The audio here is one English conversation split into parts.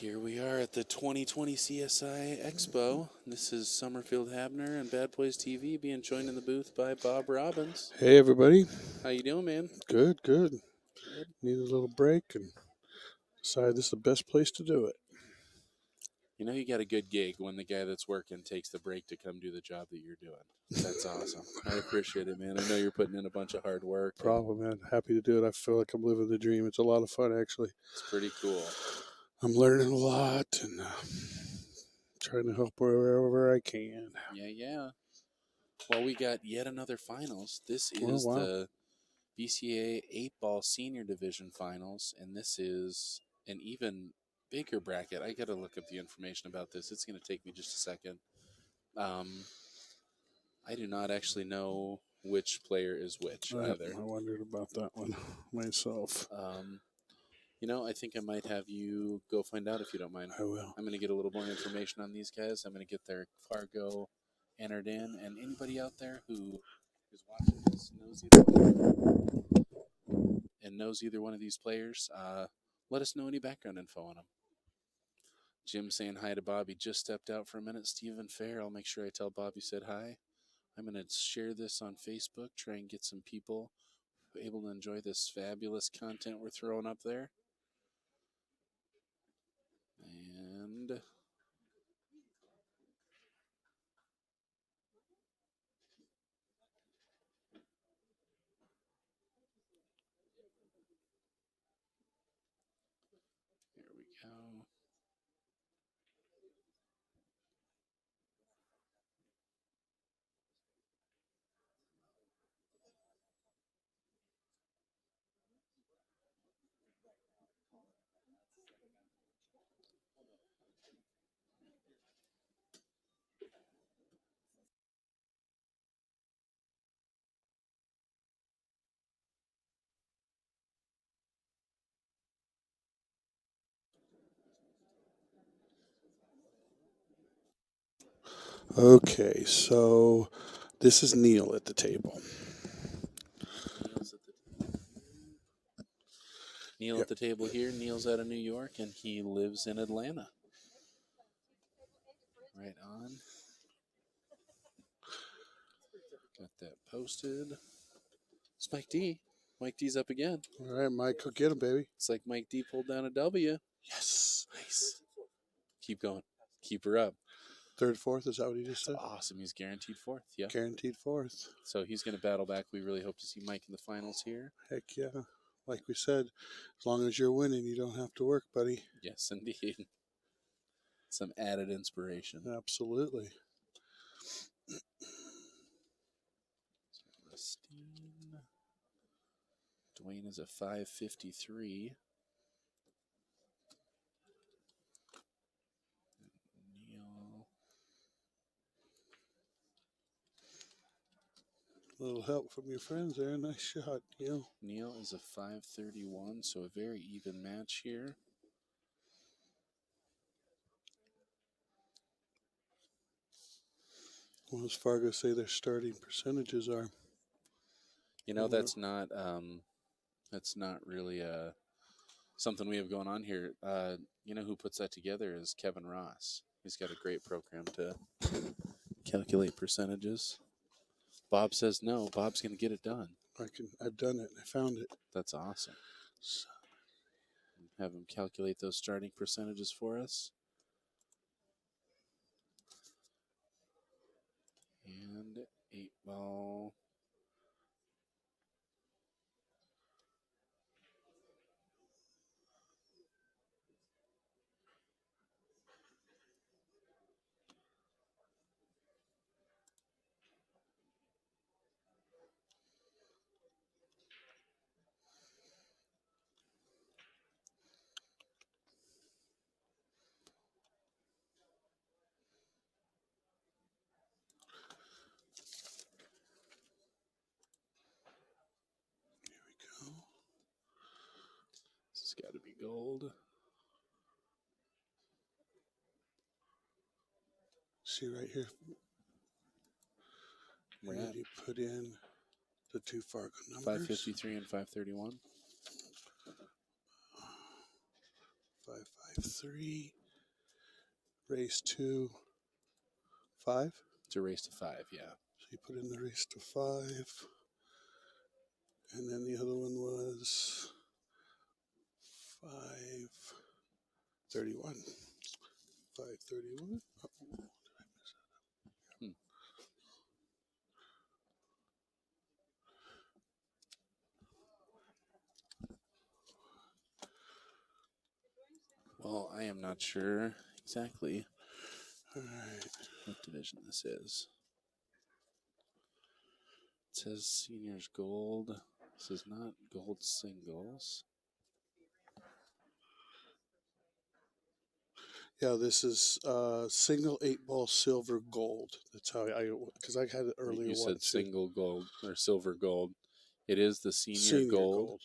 Here we are at the 2020 CSI Expo. This is Summerfield Habner and Bad Boys TV being joined in the booth by Bob Robbins. Hey everybody. How you doing, man? Good. Need a little break and decided this is the best place to do it. You know you got a good gig when the guy that's working takes the break to come do the job that you're doing. That's awesome. I appreciate it, man. I know you're putting in a bunch of hard work. Problem, man. Happy to do it. I feel like I'm living the dream. It's a lot of fun, actually. It's pretty cool. I'm learning a lot and trying to help wherever I can. Yeah. Well, we got yet another finals. This is the BCA 8-ball senior division finals, and this is an even bigger bracket. I got to look up the information about this. It's going to take me just a second. I do not actually know which player is which either. I wondered about that one myself. I think I might have you go find out if you don't mind. I will. I'm going to get a little more information on these guys. I'm going to get their Fargo entered in, and anybody out there who is watching this knows either one of these players, let us know any background info on them. Jim saying hi to Bobby. Just stepped out for a minute. Stephen Fair. I'll make sure I tell Bobby said hi. I'm going to share this on Facebook, try and get some people able to enjoy this fabulous content we're throwing up there. And here we go. Okay, so this is Neil at the table. Neil at the table here. Neil's out of New York, and he lives in Atlanta. Right on. Got that posted. It's Mike D. Mike D's up again. All right, Mike, go get him, baby. It's like Mike D pulled down a W. Yes. Nice. Keep going. Keep her up. Third, fourth, is that what he just said? Awesome. He's guaranteed fourth. Yeah. Guaranteed fourth. So he's going to battle back. We really hope to see Mike in the finals here. Heck yeah. Like we said, as long as you're winning, you don't have to work, buddy. Yes, indeed. Some added inspiration. Absolutely. Celestine. Dwayne is a 553. Neil. A little help from your friends there. Nice shot, Neil. Neil is a 531, so a very even match here. What does Fargo say their starting percentages are? You know, that's not really something we have going on here. You know who puts that together is Kevin Ross. He's got a great program to calculate percentages. Bob says no. Bob's going to get it done. I've done it. I found it. That's awesome. Have him calculate those starting percentages for us. And 8-ball. This has got to be gold. See right here. Where And you put in the two Fargo numbers. 553 and 531. 553. 5-3. Race to 5. It's a race to 5, yeah. So you put in the race to 5. And then the other one was 5:31. 5:31. Oh, did I miss that? Hmm. Well, I am not sure exactly All right. what division this is. It says seniors gold. This is not gold singles. Yeah, this is single 8-ball silver gold. That's how because I had it earlier. You said single gold or silver gold. It is the senior gold.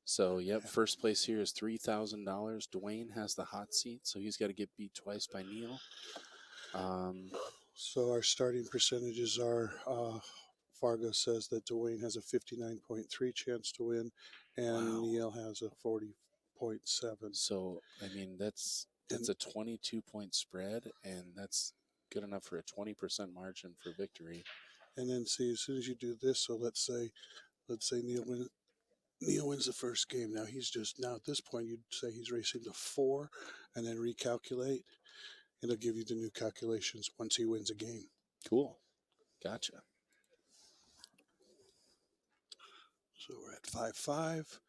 So, yep, Yeah. first place here is $3,000. Dwayne has the hot seat, so he's got to get beat twice by Neil. So our starting percentages are Fargo says that Dwayne has a 59.3 chance to win, and Neil has a 40.7. So, I mean, that's a 22-point spread, and that's good enough for a 20% margin for victory. And then see, as soon as you do this, so let's say Neil wins the first game. Now at this point you'd say he's racing to 4, and then recalculate. It'll give you the new calculations once he wins a game. Cool. Gotcha. So we're at 5-5.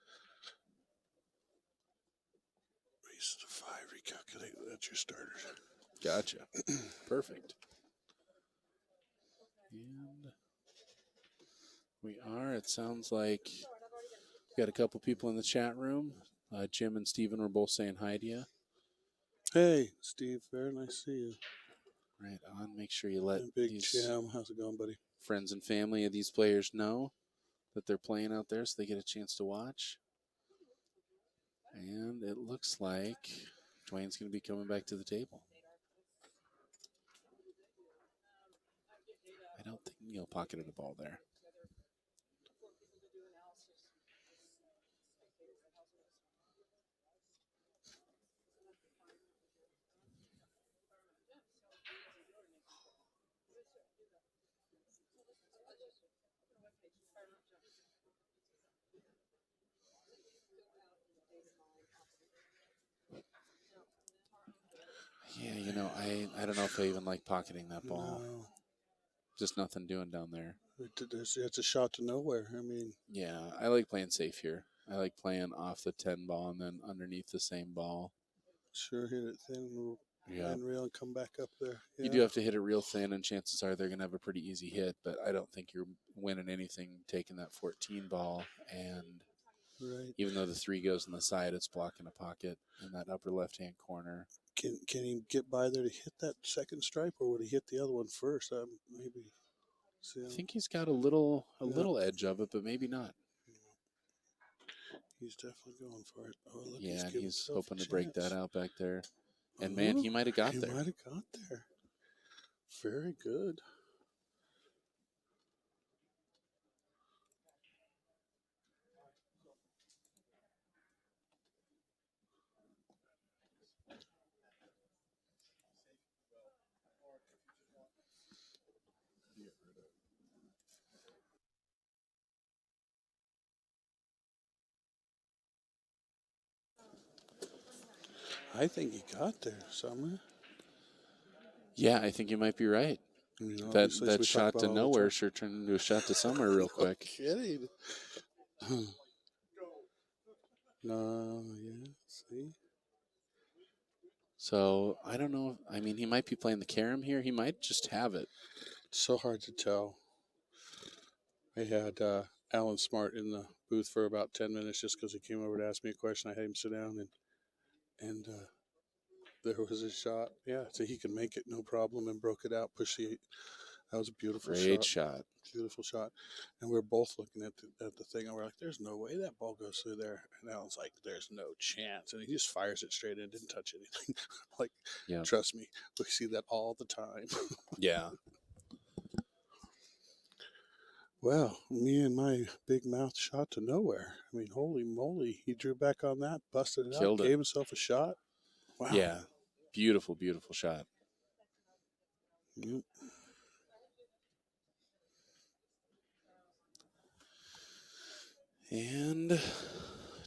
Race to 5, recalculate. That's your starters. Gotcha. Perfect. And it sounds like we got a couple people in the chat room. Jim and Steven were both saying hi to you. Hey, Steve. Very nice to see you. Right on. Make sure you let Big Jam. How's it going, buddy? Friends and family of these players know that they're playing out there so they get a chance to watch. And it looks like Dwayne's going to be coming back to the table. I don't think Neil pocketed a ball there. Yeah, I don't know if I even like pocketing that ball. No. Just nothing doing down there. It's a shot to nowhere. I mean, yeah, I like playing safe here. I like playing off the 10 ball and then underneath the same ball. Sure, hit it thin and reel and come back up there. Yeah. You do have to hit it real thin, and chances are they're going to have a pretty easy hit, but I don't think you're winning anything taking that 14 ball. And even though the 3 goes on the side, it's blocking a pocket in that upper left-hand corner. Can he get by there to hit that second stripe, or would he hit the other one first? Maybe. I think he's got a little edge of it, but maybe not. He's definitely going for it. Oh, look, he's hoping to break that out back there. And, man, he might have got there. He might have got there. Very good. I think he got there somewhere. Yeah, I think you might be right. That shot to nowhere sure turned into a shot to somewhere real quick. Kidding. No, yeah, see? So, I don't know. I mean, he might be playing the carom here. He might just have it. It's so hard to tell. I had Alan Smart in the booth for about 10 minutes just because he came over to ask me a question. I had him sit down, and there was a shot. Yeah, so he could make it no problem and broke it out, pushed the 8. That was a beautiful shot. Beautiful shot. And we were both looking at the thing, and we're like, there's no way that ball goes through there. And Alan's like, there's no chance. And he just fires it straight in, didn't touch anything. Trust me, we see that all the time. Yeah. Well, me and my big mouth shot to nowhere. I mean, holy moly. He drew back on that, busted it out, gave himself a shot. Wow. Yeah, beautiful, beautiful shot. Yep. And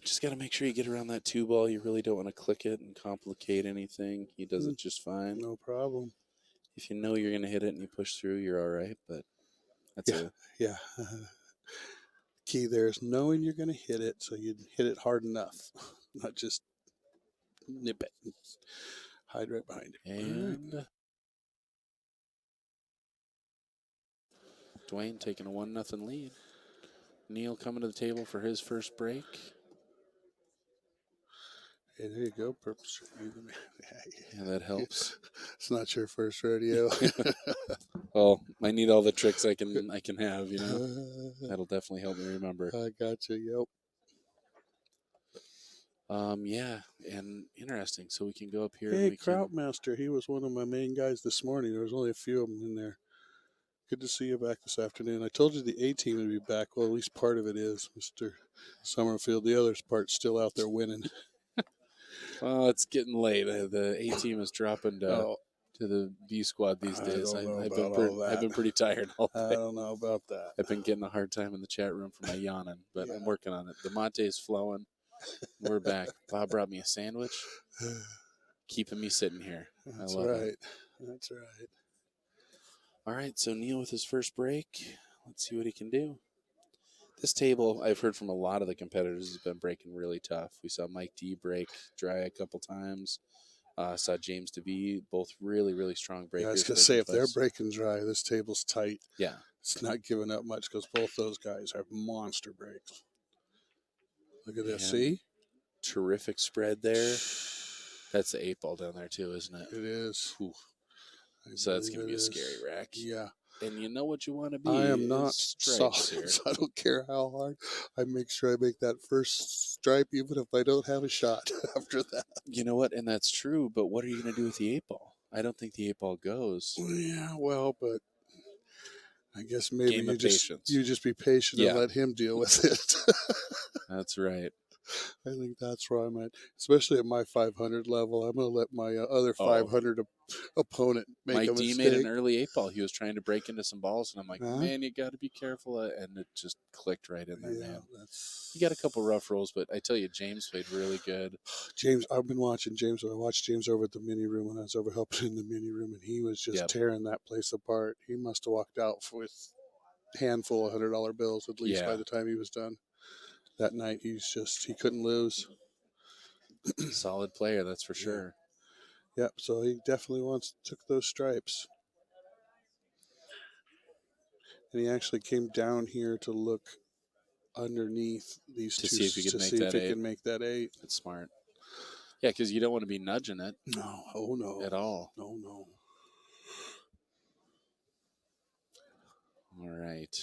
just got to make sure you get around that two ball. You really don't want to click it and complicate anything. He does Mm, it just fine. no problem. If you know you're going to hit it and you push through, you're all right. But that's Yeah. a Yeah. Key there is knowing you're going to hit it, so you hit it hard enough, not just nip it and hide right behind it. All right. and Dwayne taking a 1-0 lead. Neil coming to the table for his first break. Hey, there you go. Purpose. Yeah, that helps. It's not your first rodeo. Well, I need all the tricks I can have, you know. That'll definitely help me remember. I got you. Yeah, and interesting. So we can go up here Yep. and Hey, we can. Krautmaster. He was one of my main guys this morning. There was only a few of them in there. Good to see you back this afternoon. I told you the A team would be back. Well, at least part of it is, Mr. Summerfield. The other part's still out there winning. Well, it's getting late. The A team is dropping Oh, to the B squad these I days. don't know I've about all that. I've been pretty tired all I day. don't know about that. I've been getting a hard time in the chat room for my yawning, but Yeah. I'm working on it. The mate is flowing. We're back. Bob brought me a sandwich, keeping me sitting here. That's I love right. it. That's right. All right, so Neil with his first break. Let's see what he can do. This table, I've heard from a lot of the competitors, has been breaking really tough. We saw Mike D break dry a couple times. Saw James DeVee, both really, really strong Yeah, I was breakers. going to say, if they're breaking dry, this table's tight. Yeah. It's not giving up much because both those guys have monster breaks. Look at this. And See? terrific spread there. That's the 8 ball down there, too, isn't it? It is. So that's going to be a scary rack. Yeah. And you know what you want to be. I am not solid. Here. So I don't care how hard. I make sure I make that first stripe, even if I don't have a shot after that. You know what? And that's true. But what are you going to do with the 8 ball? I don't think the 8 ball goes. Yeah, well, but I guess maybe Game you of just patience. you just be patient and let him deal with it. That's right. I think that's where I'm at, especially at my 500 level. I'm going to let my other 500 opponent make Mike a D mistake. made an early 8 ball. He was trying to break into some balls, and I'm like, man, you got to be careful. And it just clicked right in there, man. You got a couple rough rolls, but I tell you, James played really good. James, I've been watching James. I watched James over at the mini room when I was over helping in the mini room, and he was just tearing that place apart. He must have walked out with a handful of $100 bills at least by the time he was done. That night, he couldn't lose. Solid player, that's for sure. Yep, so he definitely took those stripes. And he actually came down here to look underneath these two see if he can make that 8. That's smart. Yeah, because you don't want to be nudging it. No, oh no. At all. No. All right.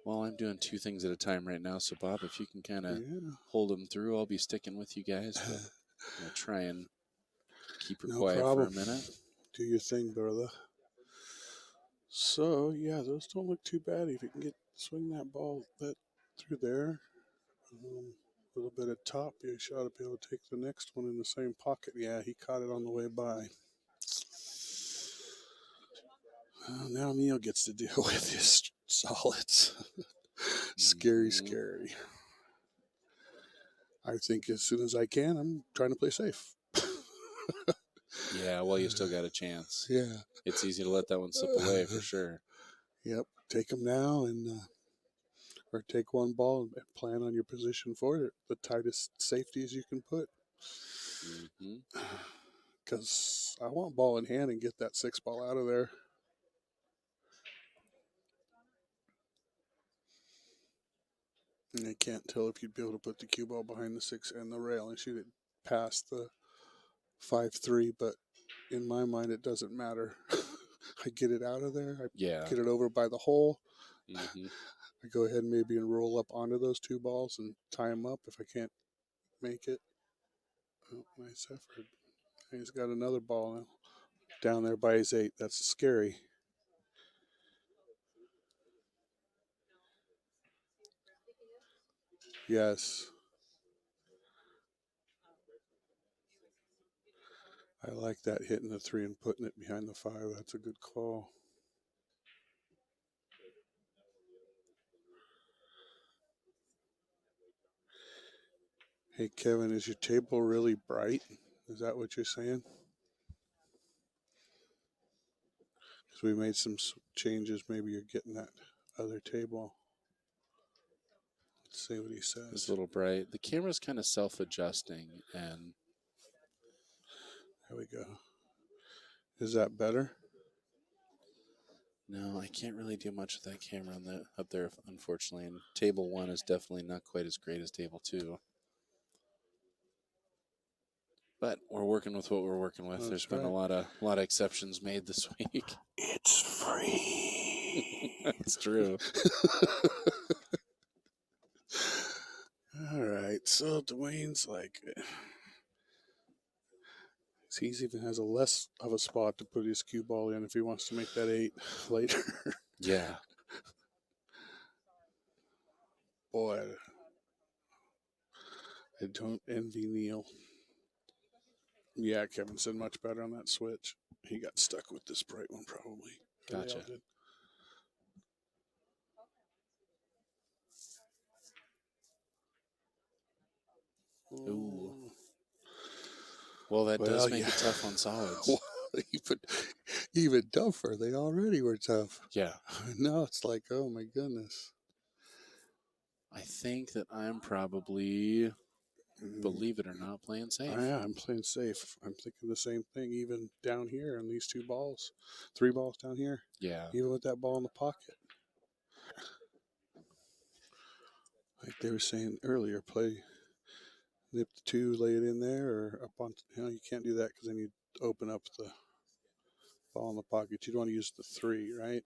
Well, I'm doing 2 things at a time right now, so Bob, if you can kind of hold them through, I'll be sticking with you guys, but I'm going to try and keep her quiet for a minute. Do your thing, brother. So, yeah, those don't look too bad. If you can swing that ball through there, a little bit of top, you ought to be able to take the next one in the same pocket. Yeah, he caught it on the way by. Now Neil gets to deal with his solids. Scary. I think as soon as I can, I'm trying to play safe. Yeah, well, you still got a chance. Yeah. It's easy to let that one slip away for sure. Yep. Take them now or take one ball and plan on your position for it. The tightest safeties you can put. Because I want ball in hand and get that 6 ball out of there. And I can't tell if you'd be able to put the cue ball behind the 6 and the rail and shoot it past the 5-3, but in my mind, it doesn't matter. I get it out of there. I get it over by the hole. I go ahead maybe and roll up onto those 2 balls and tie them up if I can't make it. Oh, nice effort. He's got another ball now. Down there by his 8. That's scary. Yes. I like that, hitting the 3 and putting it behind the 5. That's a good call. Hey, Kevin, is your table really bright? Is that what you're saying? Because we made some changes. Maybe you're getting that other table. Let's see what he says. It's a little bright. The camera's kind of self-adjusting, and there we go. Is that better? no, I can't really do much with that camera on up there, unfortunately. And table 1 is definitely not quite as great as table 2. But we're working with what we're working with. There's been a lot of exceptions made this week. It's free. That's true. All right, so Dwayne's like, he even has a less of a spot to put his cue ball in if he wants to make that 8 later. Yeah. Boy, I don't envy Neil. Yeah, Kevin said much better on that switch. He got stuck with this bright one, probably. Gotcha. Ooh. Well, that does make it tough on solids. Even tougher. They already were tough. Yeah. Now it's like, oh my goodness. I think that I'm probably, believe it or not, playing safe. Yeah, I'm playing safe. I'm thinking the same thing, even down here on these 2 balls. 3 balls down here. Yeah. Even with that ball in the pocket. Like they were saying earlier, nip the 2, lay it in there, or up on, you can't do that because then you open up the ball in the pocket. You'd want to use the 3, right?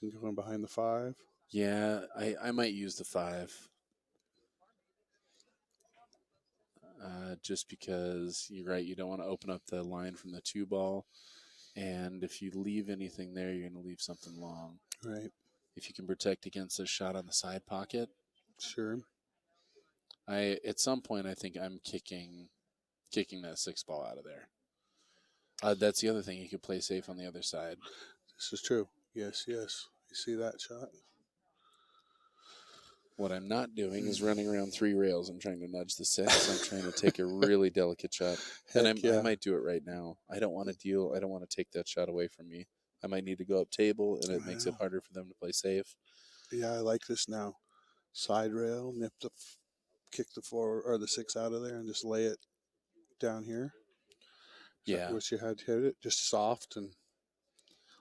And going behind the 5. Yeah, I might use the 5. Just because you're right, you don't want to open up the line from the 2 ball. And if you leave anything there, you're going to leave something long. Right. If you can protect against a shot on the side pocket. Sure. At some point, I think I'm kicking that 6 ball out of there. That's the other thing. You could play safe on the other side. This is true. Yes. You see that shot? What I'm not doing is running around 3 rails and trying to nudge the 6. I'm trying to take a really delicate shot. And I might do it right now. I don't want to take that shot away from me. I might need to go up table, and it makes it harder for them to play safe. Yeah, I like this now. Side rail, kick the 4 or the 6 out of there, and just lay it down here. Yeah. Wish you had hit it just soft, and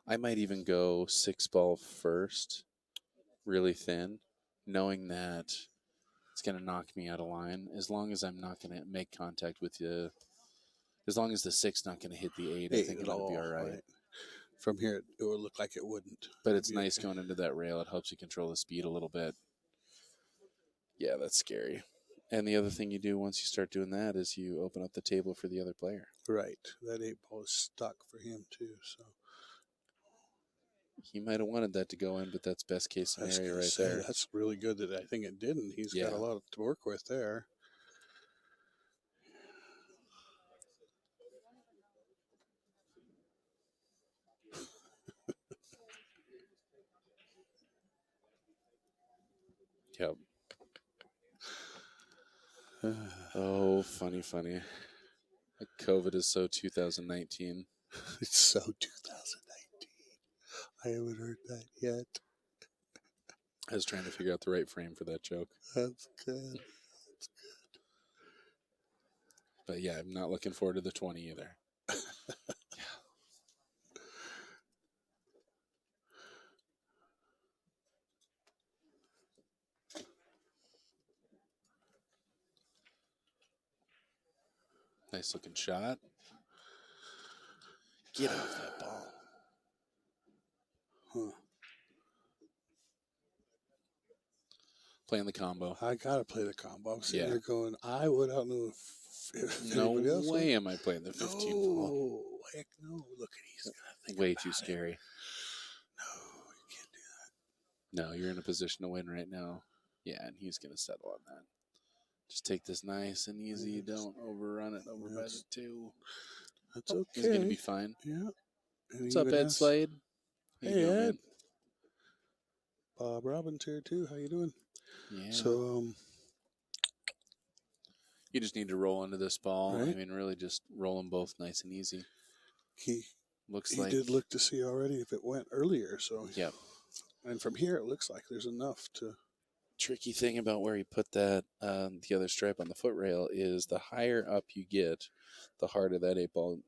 I might even go 6 ball first, really thin, knowing that it's going to knock me out of line. As long as I'm not going to make contact with you, as long as the 6 not going to hit the 8, I think it'll be all right. From here, it would look like it wouldn't. But it's nice going into that rail. It helps you control the speed a little bit. Yeah, that's scary. And the other thing you do once you start doing that is you open up the table for the other player. Right. That 8 ball is stuck for him, too. So he might have wanted that to go in, but that's best case scenario right there. That's really good that I think it didn't. He's got a lot to work with there. Yep. Oh, funny. COVID is so 2019. It's so 2019. I haven't heard that yet. I was trying to figure out the right frame for that joke. That's good. But yeah, I'm not looking forward to the 20 either. Nice looking shot. Get off that ball. Huh. Playing the combo. I gotta play the combo. I'm sitting there going, I would not know if no anybody else way am I playing the 15 ball. Heck no. Look at he's gonna think way too scary. No, you can't do that. No, you're in a position to win right now. Yeah, and he's gonna settle on that. Just take this nice and easy. Don't overrun it over by the That's, 2. that's okay. He's going to be fine. Yeah. And What's up, Ed Slade? How you Hey, doing, Ed. man? Bob Robbins here, too. How you doing? Yeah. So, you just need to roll into this ball. Right. I mean, really just roll them both nice and easy. He Looks like... did look to see already if it went earlier. So, Yep. And from here, it looks like there's enough to... Tricky thing about where he put that, the other stripe on the foot rail, is the higher up you get, the harder that 8-ball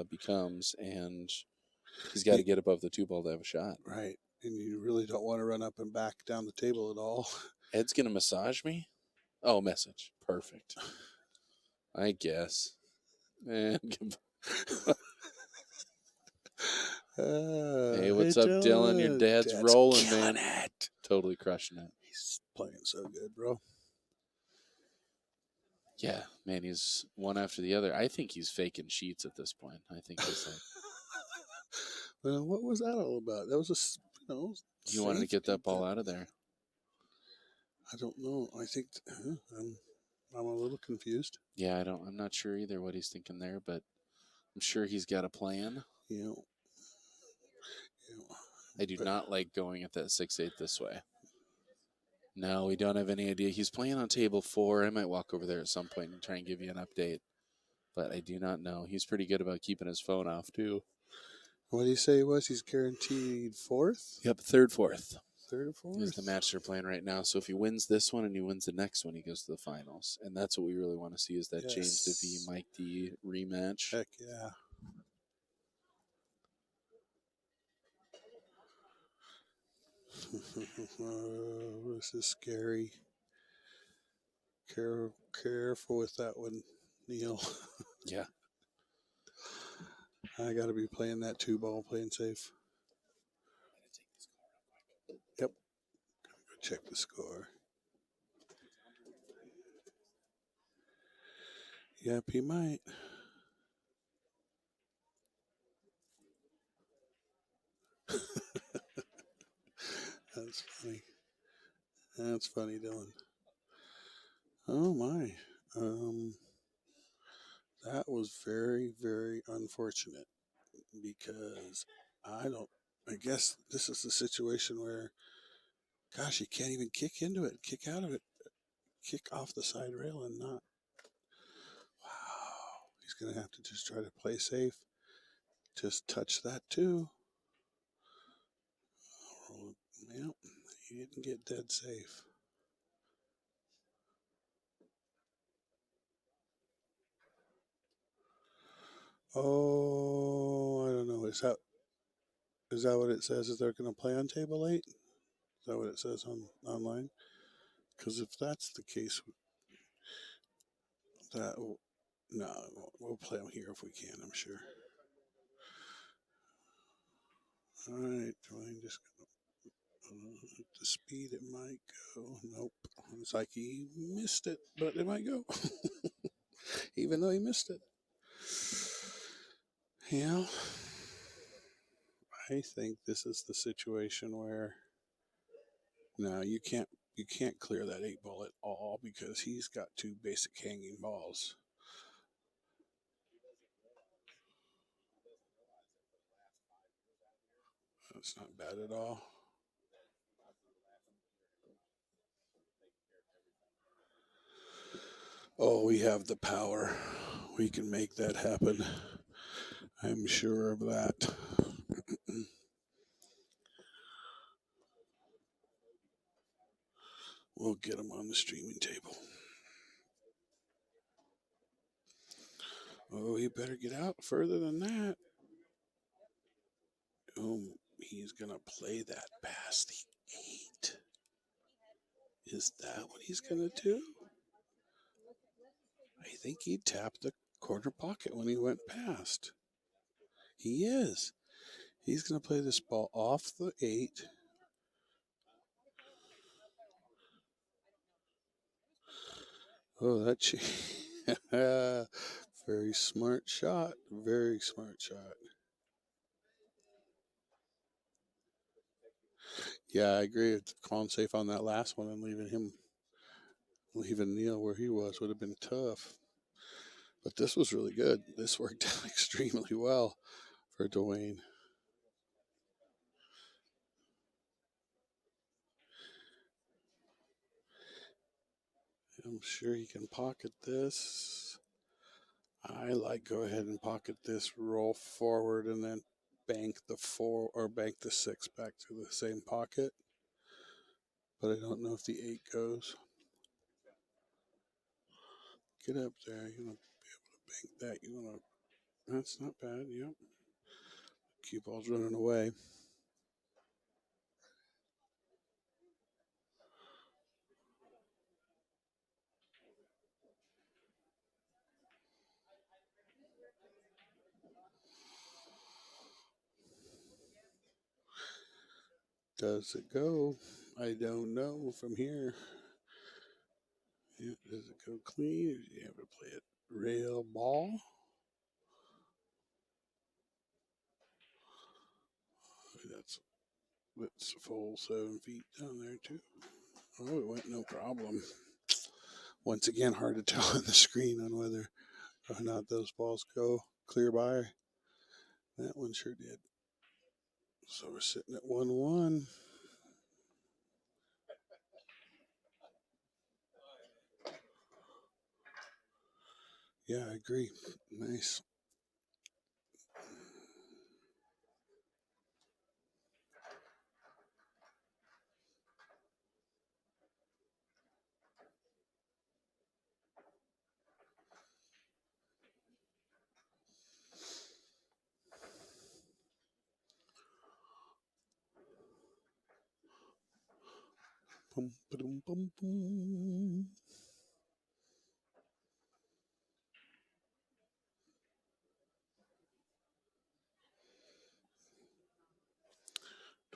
becomes, and he's got to get above the 2-ball to have a shot. Right. And you really don't want to run up and back down the table at all. Ed's going to massage me? Oh, message. Perfect. I guess. And hey, what's up, Dylan? Your dad's rolling, man. It. Totally crushing it. He's playing so good, bro. Yeah, man, he's one after the other. I think he's faking sheets at this point. I think he's like... Well, what was that all about? That was he wanted to get that ball out of there. I don't know. I think I'm a little confused. Yeah, I'm not sure either what he's thinking there, but I'm sure he's got a plan. Yeah. I do not like going at that 6-8 this way. No, we don't have any idea. He's playing on table 4. I might walk over there at some point and try and give you an update, but I do not know. He's pretty good about keeping his phone off, too. What did he say it was? He's guaranteed 4th? Yep, 3rd, 4th. 3rd or 4th? Is the match they're playing right now. So if he wins this one and he wins the next one, he goes to the finals. And that's what we really want to see, is that James DeVee, Mike D rematch. Heck yeah. This is scary. Careful with that one, Neil. Yeah. I got to be playing that 2-ball, playing safe. Yep. Go check the score. Yep, he might. That's funny. That's funny, Dylan. Oh my. That was very, very unfortunate, because I guess this is the situation where, gosh, you can't even kick into it, kick out of it, kick off the side rail and not. Wow. He's going to have to just try to play safe. Just touch that too. Yep. He didn't get dead safe. Oh, I don't know. Is that what it says? Is they're going to play on table 8? Is that what it says online? Because if that's the case, no, we'll play them here if we can, I'm sure. All right, Dwayne, just the speed it might go. Nope. It's like he missed it, but it might go. Even though he missed it. Yeah. I think this is the situation where no, you can't clear that 8-ball at all, because he's got 2 basic hanging balls. That's not bad at all. Oh, we have the power. We can make that happen. I'm sure of that. We'll get them on the streaming table. Oh, he better get out further than that. Oh, he's going to play that past the 8. Is that what he's going to do? I think he tapped the corner pocket when he went past. He is. He's going to play this ball off the 8. Oh, that very smart shot. Very smart shot. Yeah, I agree with calling safe on that last one and leaving him Leaving Neil where he was would have been tough. But this was really good. This worked out extremely well for Dwayne. I'm sure he can pocket this. I like go ahead and pocket this, roll forward, and then bank the 4 or bank the 6 back to the same pocket. But I don't know if the 8 goes. Get up there. You want to be able to bank that. You want to. That's not bad. Yep. Cue ball's running away. Does it go? I don't know from here. Yeah, does it go clean? Or do you have to play it rail ball? That's a full 7 feet down there too. Oh, it went no problem. Once again, hard to tell on the screen on whether or not those balls go clear by. That one sure did. So we're sitting at 1-1. Yeah, I agree. Nice. Boom, boom, boom, boom.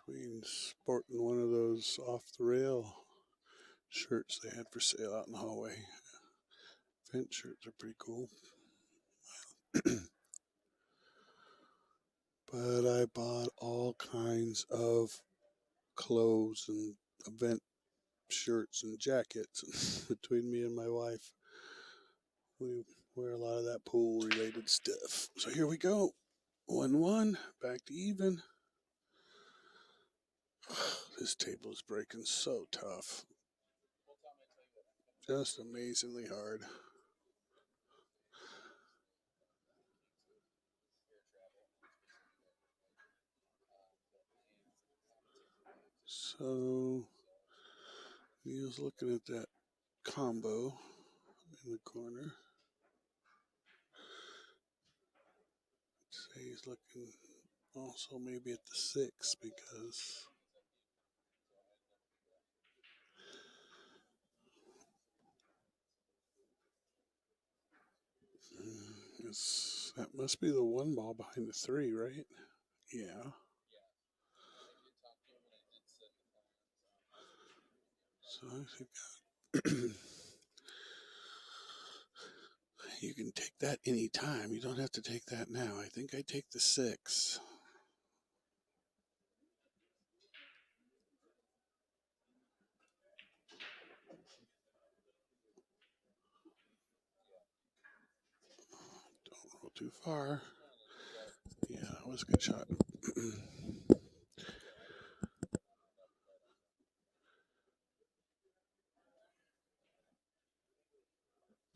Dwayne's sporting one of those off the rail shirts they had for sale out in the hallway. Event shirts are pretty cool. But I bought all kinds of clothes and event shirts and jackets. Between me and my wife, we wear a lot of that pool related stuff. So here we go. 1-1, back to even. This table is breaking so tough. Just amazingly hard. So Neil's looking at that combo in the corner. Say he's looking also maybe at the 6 because that must be the 1 ball behind the 3, right? Yeah. So I think you can take that any time. You don't have to take that now. I think I take the 6. Don't roll too far. Yeah, that was a good shot.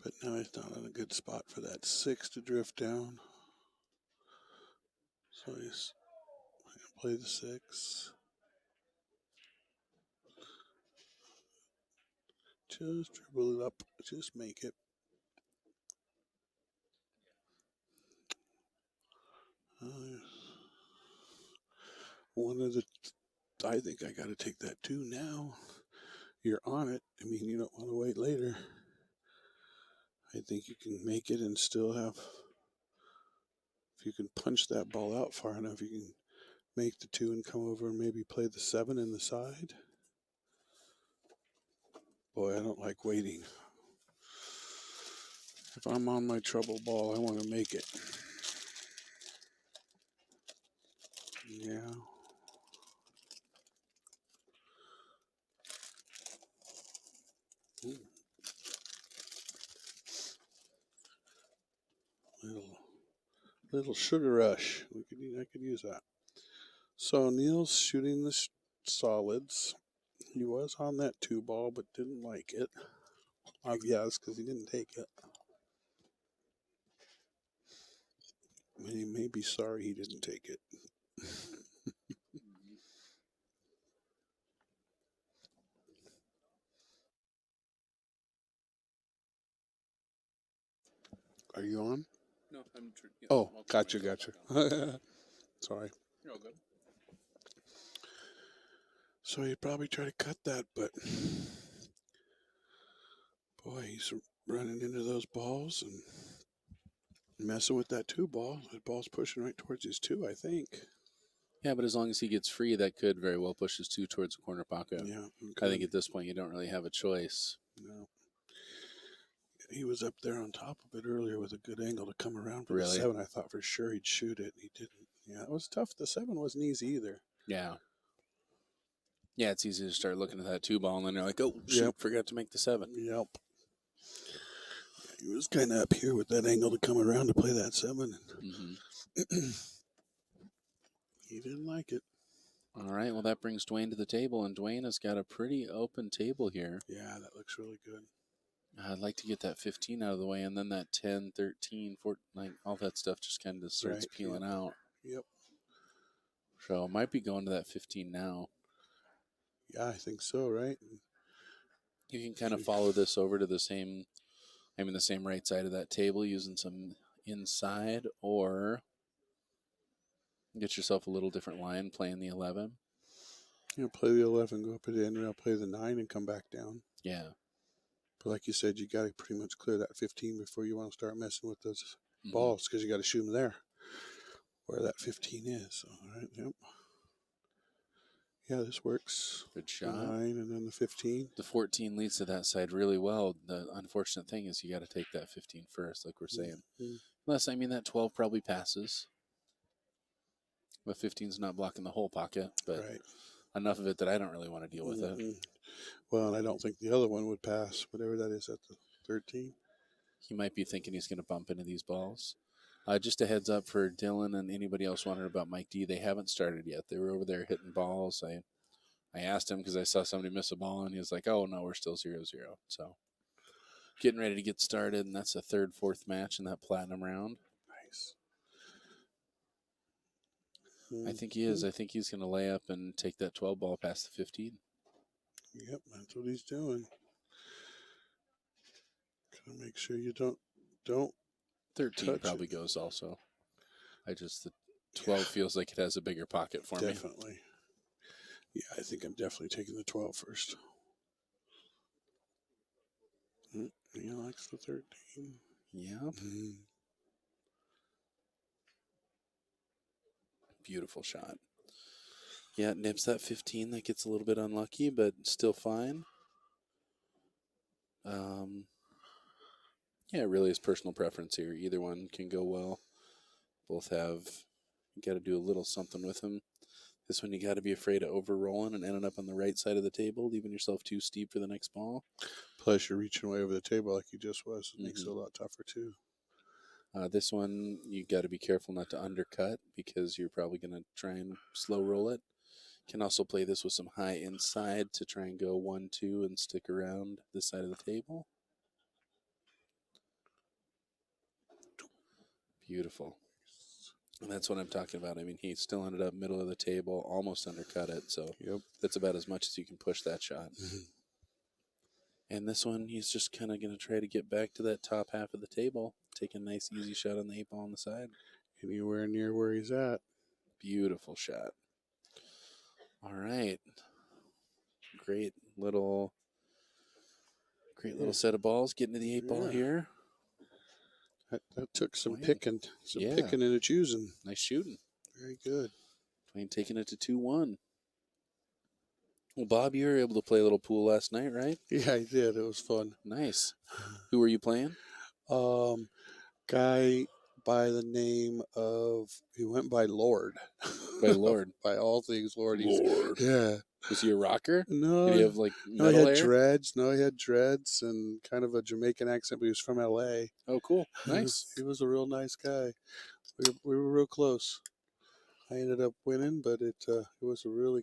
But now he's not in a good spot for that 6 to drift down. So he's going to play the 6. Just dribble it up. Just make it. One of the. I think I got to take that 2 now. You're on it. I mean, you don't want to wait later. I think you can make it and still have. If you can punch that ball out far enough, you can make the 2 and come over and maybe play the 7 in the side. Boy, I don't like waiting. If I'm on my trouble ball, I want to make it. Yeah. Little sugar rush. I could use that. So Neil's shooting the solids. He was on that 2 ball, but didn't like it. Yes, because he didn't take it. And he may be sorry he didn't take it. Are you on? No, I'm. Yeah, Oh, gotcha. Sorry. You're all good. So he'd probably try to cut that, but boy, he's running into those balls and messing with that 2 ball. That ball's pushing right towards his 2, I think. Yeah, but as long as he gets free, that could very well push his 2 towards the corner pocket. Yeah. I think at this point you don't really have a choice. No. He was up there on top of it earlier with a good angle to come around for Really? the 7. I thought for sure he'd shoot it. He didn't. Yeah, it was tough. The 7 wasn't easy either. Yeah. Yeah, it's easy to start looking at that 2 ball and then you're like, oh, shoot, Yep. forgot to make the 7. Yep. He was kind of up here with that angle to come around to play that 7. Mm-hmm. He didn't like it. All right, well, that brings Dwayne to the table, and Dwayne has got a pretty open table here. Yeah, that looks really good. I'd like to get that 15 out of the way, and then that 10, 13, 14, like all that stuff just kind of starts peeling out. Yep. So I might be going to that 15 now. Yeah, I think so, right? You can kind of follow this over to the same right side of that table using some inside, or get yourself a little different line playing the 11. Play the 11, go up at the end rail, play the 9, and come back down. Yeah. But like you said, you got to pretty much clear that 15 before you want to start messing with those balls, because you got to shoot them there where that 15 is. All right, yep. Yeah, this works. Good shot. The 9 and then the 15. The 14 leads to that side really well. The unfortunate thing is you got to take that 15 first, like we're saying. Mm-hmm. Unless, that 12 probably passes. The 15's not blocking the whole pocket, but enough of it that I don't really want to deal with it. Well, and I don't think the other one would pass, whatever that is at the 13. He might be thinking he's going to bump into these balls. Just a heads up for Dylan and anybody else wondering about Mike D. They haven't started yet. They were over there hitting balls. I asked him because I saw somebody miss a ball, and he was like, oh, no, we're still 0-0. So getting ready to get started, and that's the third, fourth match in that platinum round. Nice. I think he is. I think he's going to lay up and take that 12 ball past the 15. Yep, that's what he's doing. Gotta make sure you don't 13 probably goes also. The 12 feels like it has a bigger pocket for me. Definitely. Yeah, I think I'm definitely taking the 12 first. He likes the 13. Yeah. Beautiful shot. Yeah, it nips that 15. That gets a little bit unlucky, but still fine. Yeah, it really is personal preference here. Either one can go well. Both have, you got to do a little something with them. This one you got to be afraid of over-rolling and ending up on the right side of the table, leaving yourself too steep for the next ball. Plus, you're reaching way over the table like you just was. It makes it a lot tougher, too. This one, you got to be careful not to undercut because you're probably going to try and slow roll it. Can also play this with some high inside to try and go 1-2 and stick around this side of the table. Beautiful. And that's what I'm talking about. He still ended up middle of the table, almost undercut it. So that's about as much as you can push that shot. And this one, he's just kind of going to try to get back to that top half of the table, take a nice easy shot on the 8 ball on the side. Anywhere near where he's at. Beautiful shot. All right. Great little set of balls getting to the 8 ball here. That took some picking and a choosing. Nice shooting. Very good. Dwayne taking it to 2-1. Well, Bob, you were able to play a little pool last night, right? Yeah, I did. It was fun. Nice. Who were you playing? Guy by the name of, he went by Lord. By Lord. By all things Lord. Lord. Yeah. Was he a rocker? No. Did he have No, he had dreads. No, he had dreads and kind of a Jamaican accent, but he was from L.A. Oh, cool. Nice. He was a real nice guy. We were real close. I ended up winning, but it was a really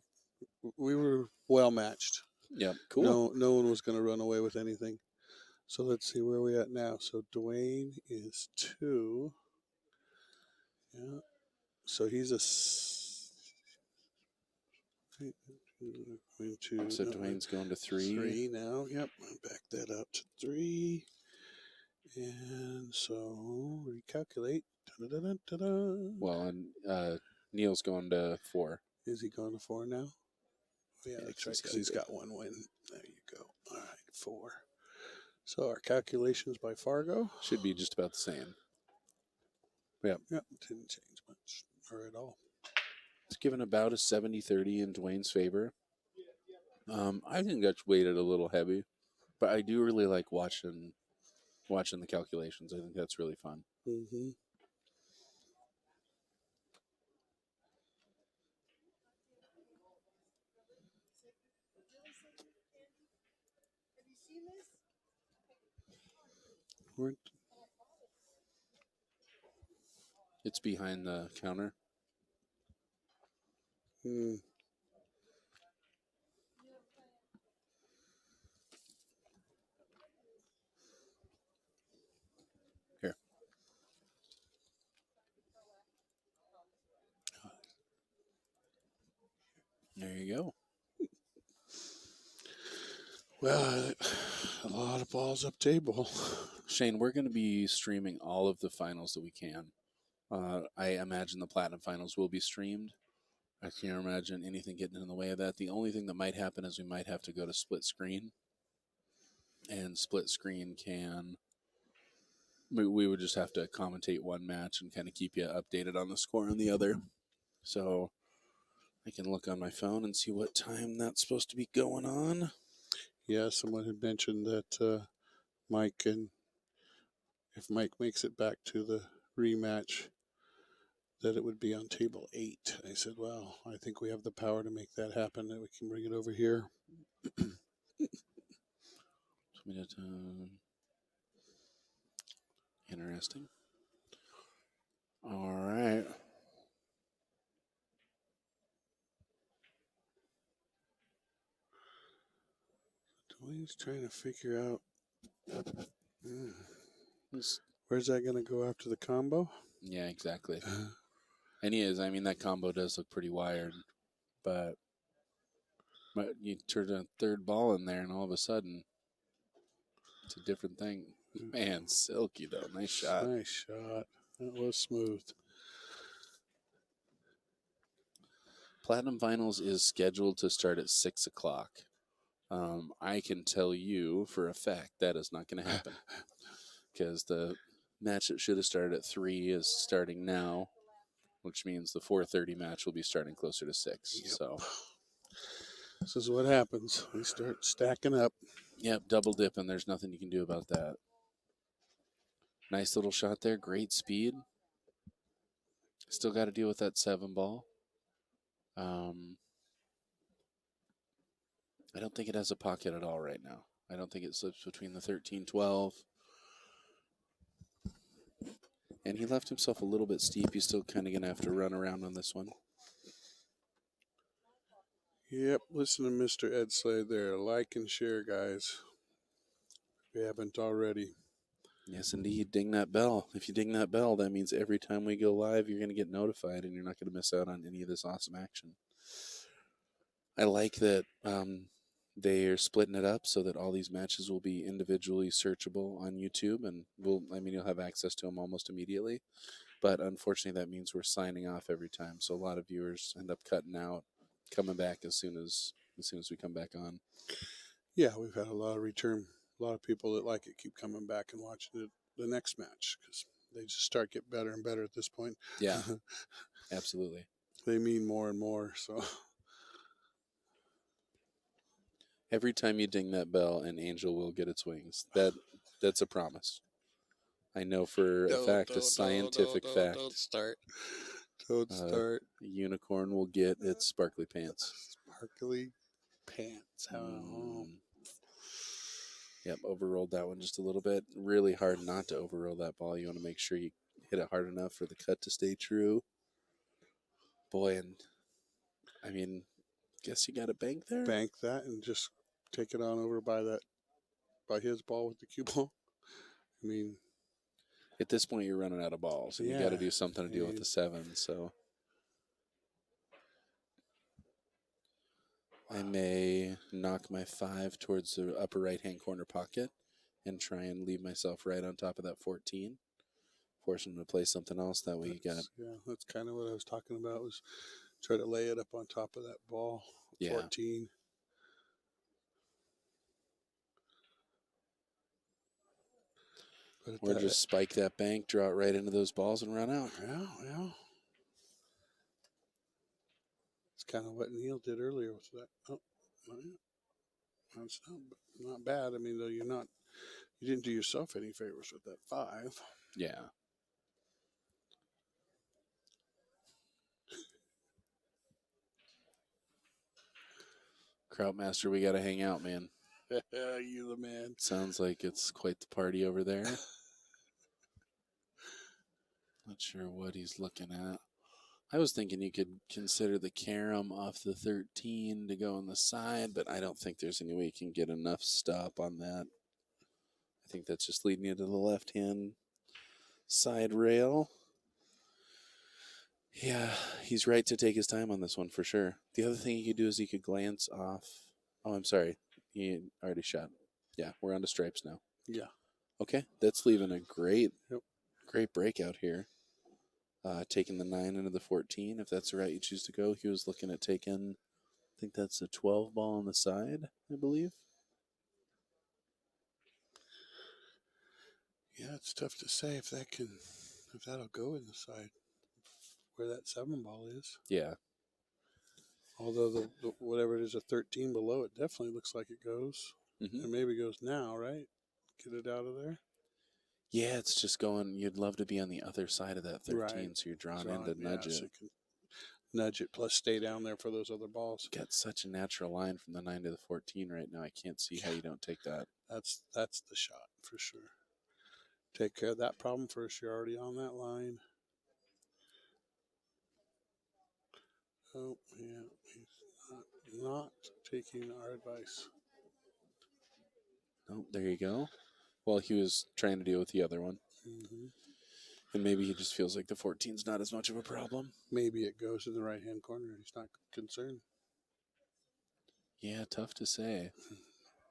we were well matched. Yep, cool. No one was going to run away with anything. So let's see where we at now. So Dwayne is 2. Yeah. So he's going to So Dwayne's going to 3. 3 now. Yep. Back that up to 3. And so recalculate. Da-da-da-da-da. Well, and Neil's going to 4. Is he going to 4 now? Yeah, Yeah, that's right, because he's he's got 1 win. There you go. All right, 4. So our calculations by Fargo should be just about the same. Yep. Yep, didn't change much or at all. It's given about a 70-30 in Dwayne's favor. I think that's weighted a little heavy, but I do really like watching the calculations. I think that's really fun. Mm-hmm. It's behind the counter. Mm. Here. There you go. Well, a lot of balls up table. Shane, we're going to be streaming all of the finals that we can. I imagine the Platinum Finals will be streamed. I can't imagine anything getting in the way of that. The only thing that might happen is we might have to go to split screen. And split screen can... We would just have to commentate one match and kind of keep you updated on the score on the other. So I can look on my phone and see what time that's supposed to be going on. Yeah, someone had mentioned that Mike, and if Mike makes it back to the rematch, that it would be on table 8. I said, well, I think we have the power to make that happen, that we can bring it over here. Interesting. All right. Dwayne's trying to figure out where's that going to go after the combo? Yeah, exactly. And he is. I mean, that combo does look pretty wired, but you turn a third ball in there, and all of a sudden, it's a different thing. Man, silky though. Nice shot. Nice shot. That was smooth. Platinum Finals is scheduled to start at 6 o'clock. I can tell you for a fact that is not going to happen because the match that should have started at 3 is starting now, which means the 4:30 match will be starting closer to 6. Yep. So this is what happens. We start stacking up. Yep, double dipping. There's nothing you can do about that. Nice little shot there. Great speed. Still got to deal with that 7 ball. I don't think it has a pocket at all right now. I don't think it slips between the 13-12. And he left himself a little bit steep. He's still kind of going to have to run around on this one. Yep, listen to Mr. Ed Slade there. Like and share, guys. If you haven't already. Yes, indeed. Ding that bell. If you ding that bell, that means every time we go live, you're going to get notified and you're not going to miss out on any of this awesome action. I like that they're splitting it up so that all these matches will be individually searchable on YouTube, and you'll have access to them almost immediately. But unfortunately, that means we're signing off every time, so a lot of viewers end up cutting out, coming back as soon as we come back on. Yeah, we've had a lot of return. A lot of people that like it keep coming back and watching the next match because they just start getting better and better at this point. Yeah, absolutely. They mean more and more. So every time you ding that bell, an angel will get its wings. That's a promise. I know for a fact, a scientific fact. Don't start. Don't start. A unicorn will get its sparkly pants. Sparkly pants. Yep, overrolled that one just a little bit. Really hard not to overroll that ball. You want to make sure you hit it hard enough for the cut to stay true. Boy, and I mean, guess you got a bank there. Bank that and just take it on over by his ball with the cue ball. I mean, at this point, you're running out of balls, and you got to do something to deal with the 7. So I may knock my 5 towards the upper right-hand corner pocket and try and leave myself right on top of that 14. Force him to play something else. That way you got. Yeah, that's kind of what I was talking about, was try to lay it up on top of that ball, 14. Or just spike that bank, draw it right into those balls, and run out. Yeah. It's kind of what Neil did earlier with that. Oh, that's not bad. I mean, though, you didn't do yourself any favors with that 5. Yeah. Krautmaster, we got to hang out, man. You the man. Sounds like it's quite the party over there. Not sure what he's looking at. I was thinking you could consider the carom off the 13 to go on the side, but I don't think there's any way you can get enough stop on that. I think that's just leading you to the left-hand side rail. Yeah, he's right to take his time on this one for sure. The other thing he could do is he could glance off. Oh, I'm sorry. He already shot. Yeah, we're on to stripes now. Yeah. Okay, that's leaving a great breakout here. Taking the 9 into the 14, if that's the route you choose to go. He was looking at taking, I think that's a 12 ball on the side, I believe. Yeah, it's tough to say if that'll go in the side where that 7 ball is. Yeah. Although the whatever it is, a 13 below it definitely looks like it goes. Mm-hmm. And maybe goes now, right? Get it out of there. Yeah, it's just going. You'd love to be on the other side of that 13, right. So you're drawn in to nudge it. So you can nudge it, plus stay down there for those other balls. Got such a natural line from the 9 to the 14 right now. I can't see how you don't take that. That's the shot for sure. Take care of that problem first. You're already on that line. Oh, yeah. He's not taking our advice. Oh, there you go. Well, he was trying to deal with the other one. Mm-hmm. And maybe he just feels like the 14's not as much of a problem. Maybe it goes in the right-hand corner. He's not concerned. Yeah, tough to say.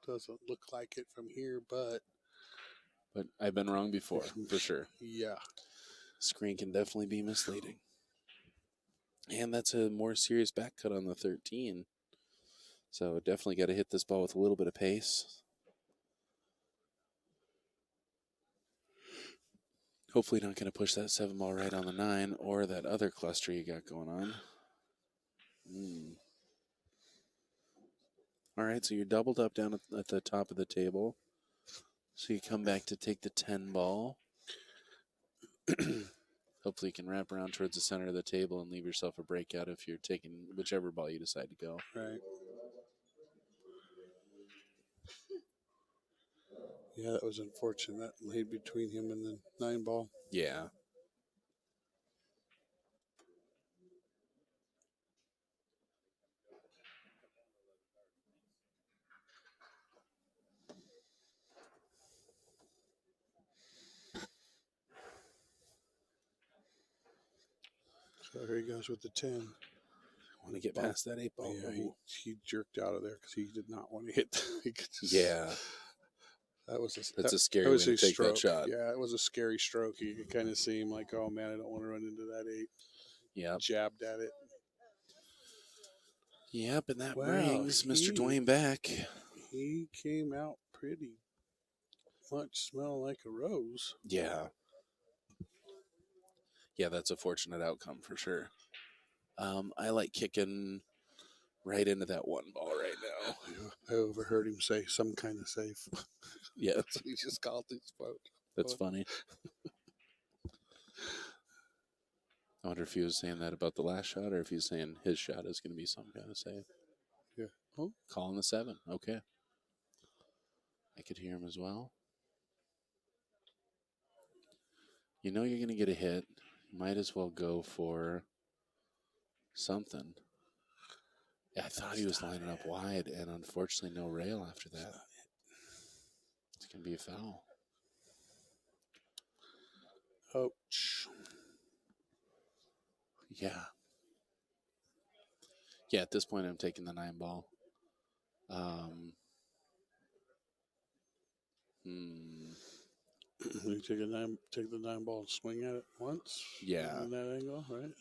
Doesn't look like it from here, but I've been wrong before, for sure. Yeah. Screen can definitely be misleading. And that's a more serious back cut on the 13. So definitely got to hit this ball with a little bit of pace. Hopefully not going to push that 7 ball right on the 9 or that other cluster you got going on. All right, so you're doubled up down at the top of the table. So you come back to take the 10 ball. Hopefully you can wrap around towards the center of the table and leave yourself a breakout if you're taking whichever ball you decide to go. Right. Yeah, that was unfortunate. That laid between him and the 9 ball. Yeah. So here he goes with the 10. Want to get past that 8 ball. Yeah, he jerked out of there because he did not want to hit. Yeah. That's a scary way to take that shot. Yeah, it was a scary stroke. You could kind of see him like, oh man, I don't want to run into that 8. Yeah. Jabbed at it. Yep, and that brings Mr. Dwayne back. He came out pretty much smelling like a rose. Yeah. Yeah, that's a fortunate outcome for sure. I like kicking right into that 1 ball right now. I overheard him say some kind of safe. Yeah. That's what he just called his quote. That's funny. I wonder if he was saying that about the last shot or if he's saying his shot is going to be some kind of save. Yeah. Oh. Calling the 7. Okay. I could hear him as well. You know you're going to get a hit. Might as well go for something. Yeah, I thought he was lining up wide, and unfortunately, no rail after that. It's going to be a foul. Ouch. Yeah. Yeah, at this point, I'm taking the 9 ball. Um, hmm, You take the 9 ball and swing at it once. yeah. In that angle, right?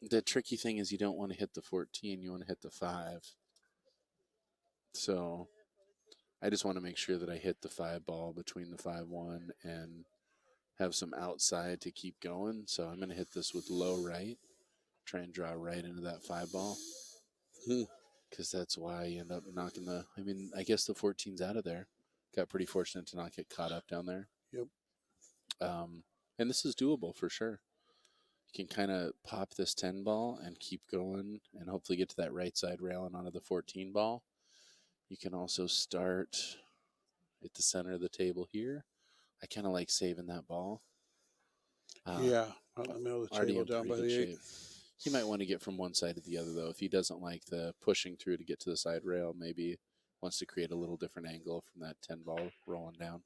The tricky thing is you don't want to hit the 14, you want to hit the 5. So I just want to make sure that I hit the 5 ball between the 5-1 and have some outside to keep going. So I'm going to hit this with low right, try and draw right into that 5 ball. Hmm. Because that's why you end up knocking the. I mean, I guess the 14's out of there. Got pretty fortunate to not get caught up down there. Yep. And this is doable for sure. You can kind of pop this 10 ball and keep going and hopefully get to that right side rail and onto the 14 ball. You can also start at the center of the table here. I kind of like saving that ball. Yeah, out in the middle of the Already table in down pretty by good the 8. shape. He might want to get from one side to the other, though. If he doesn't like the pushing through to get to the side rail, maybe wants to create a little different angle from that 10 ball rolling down.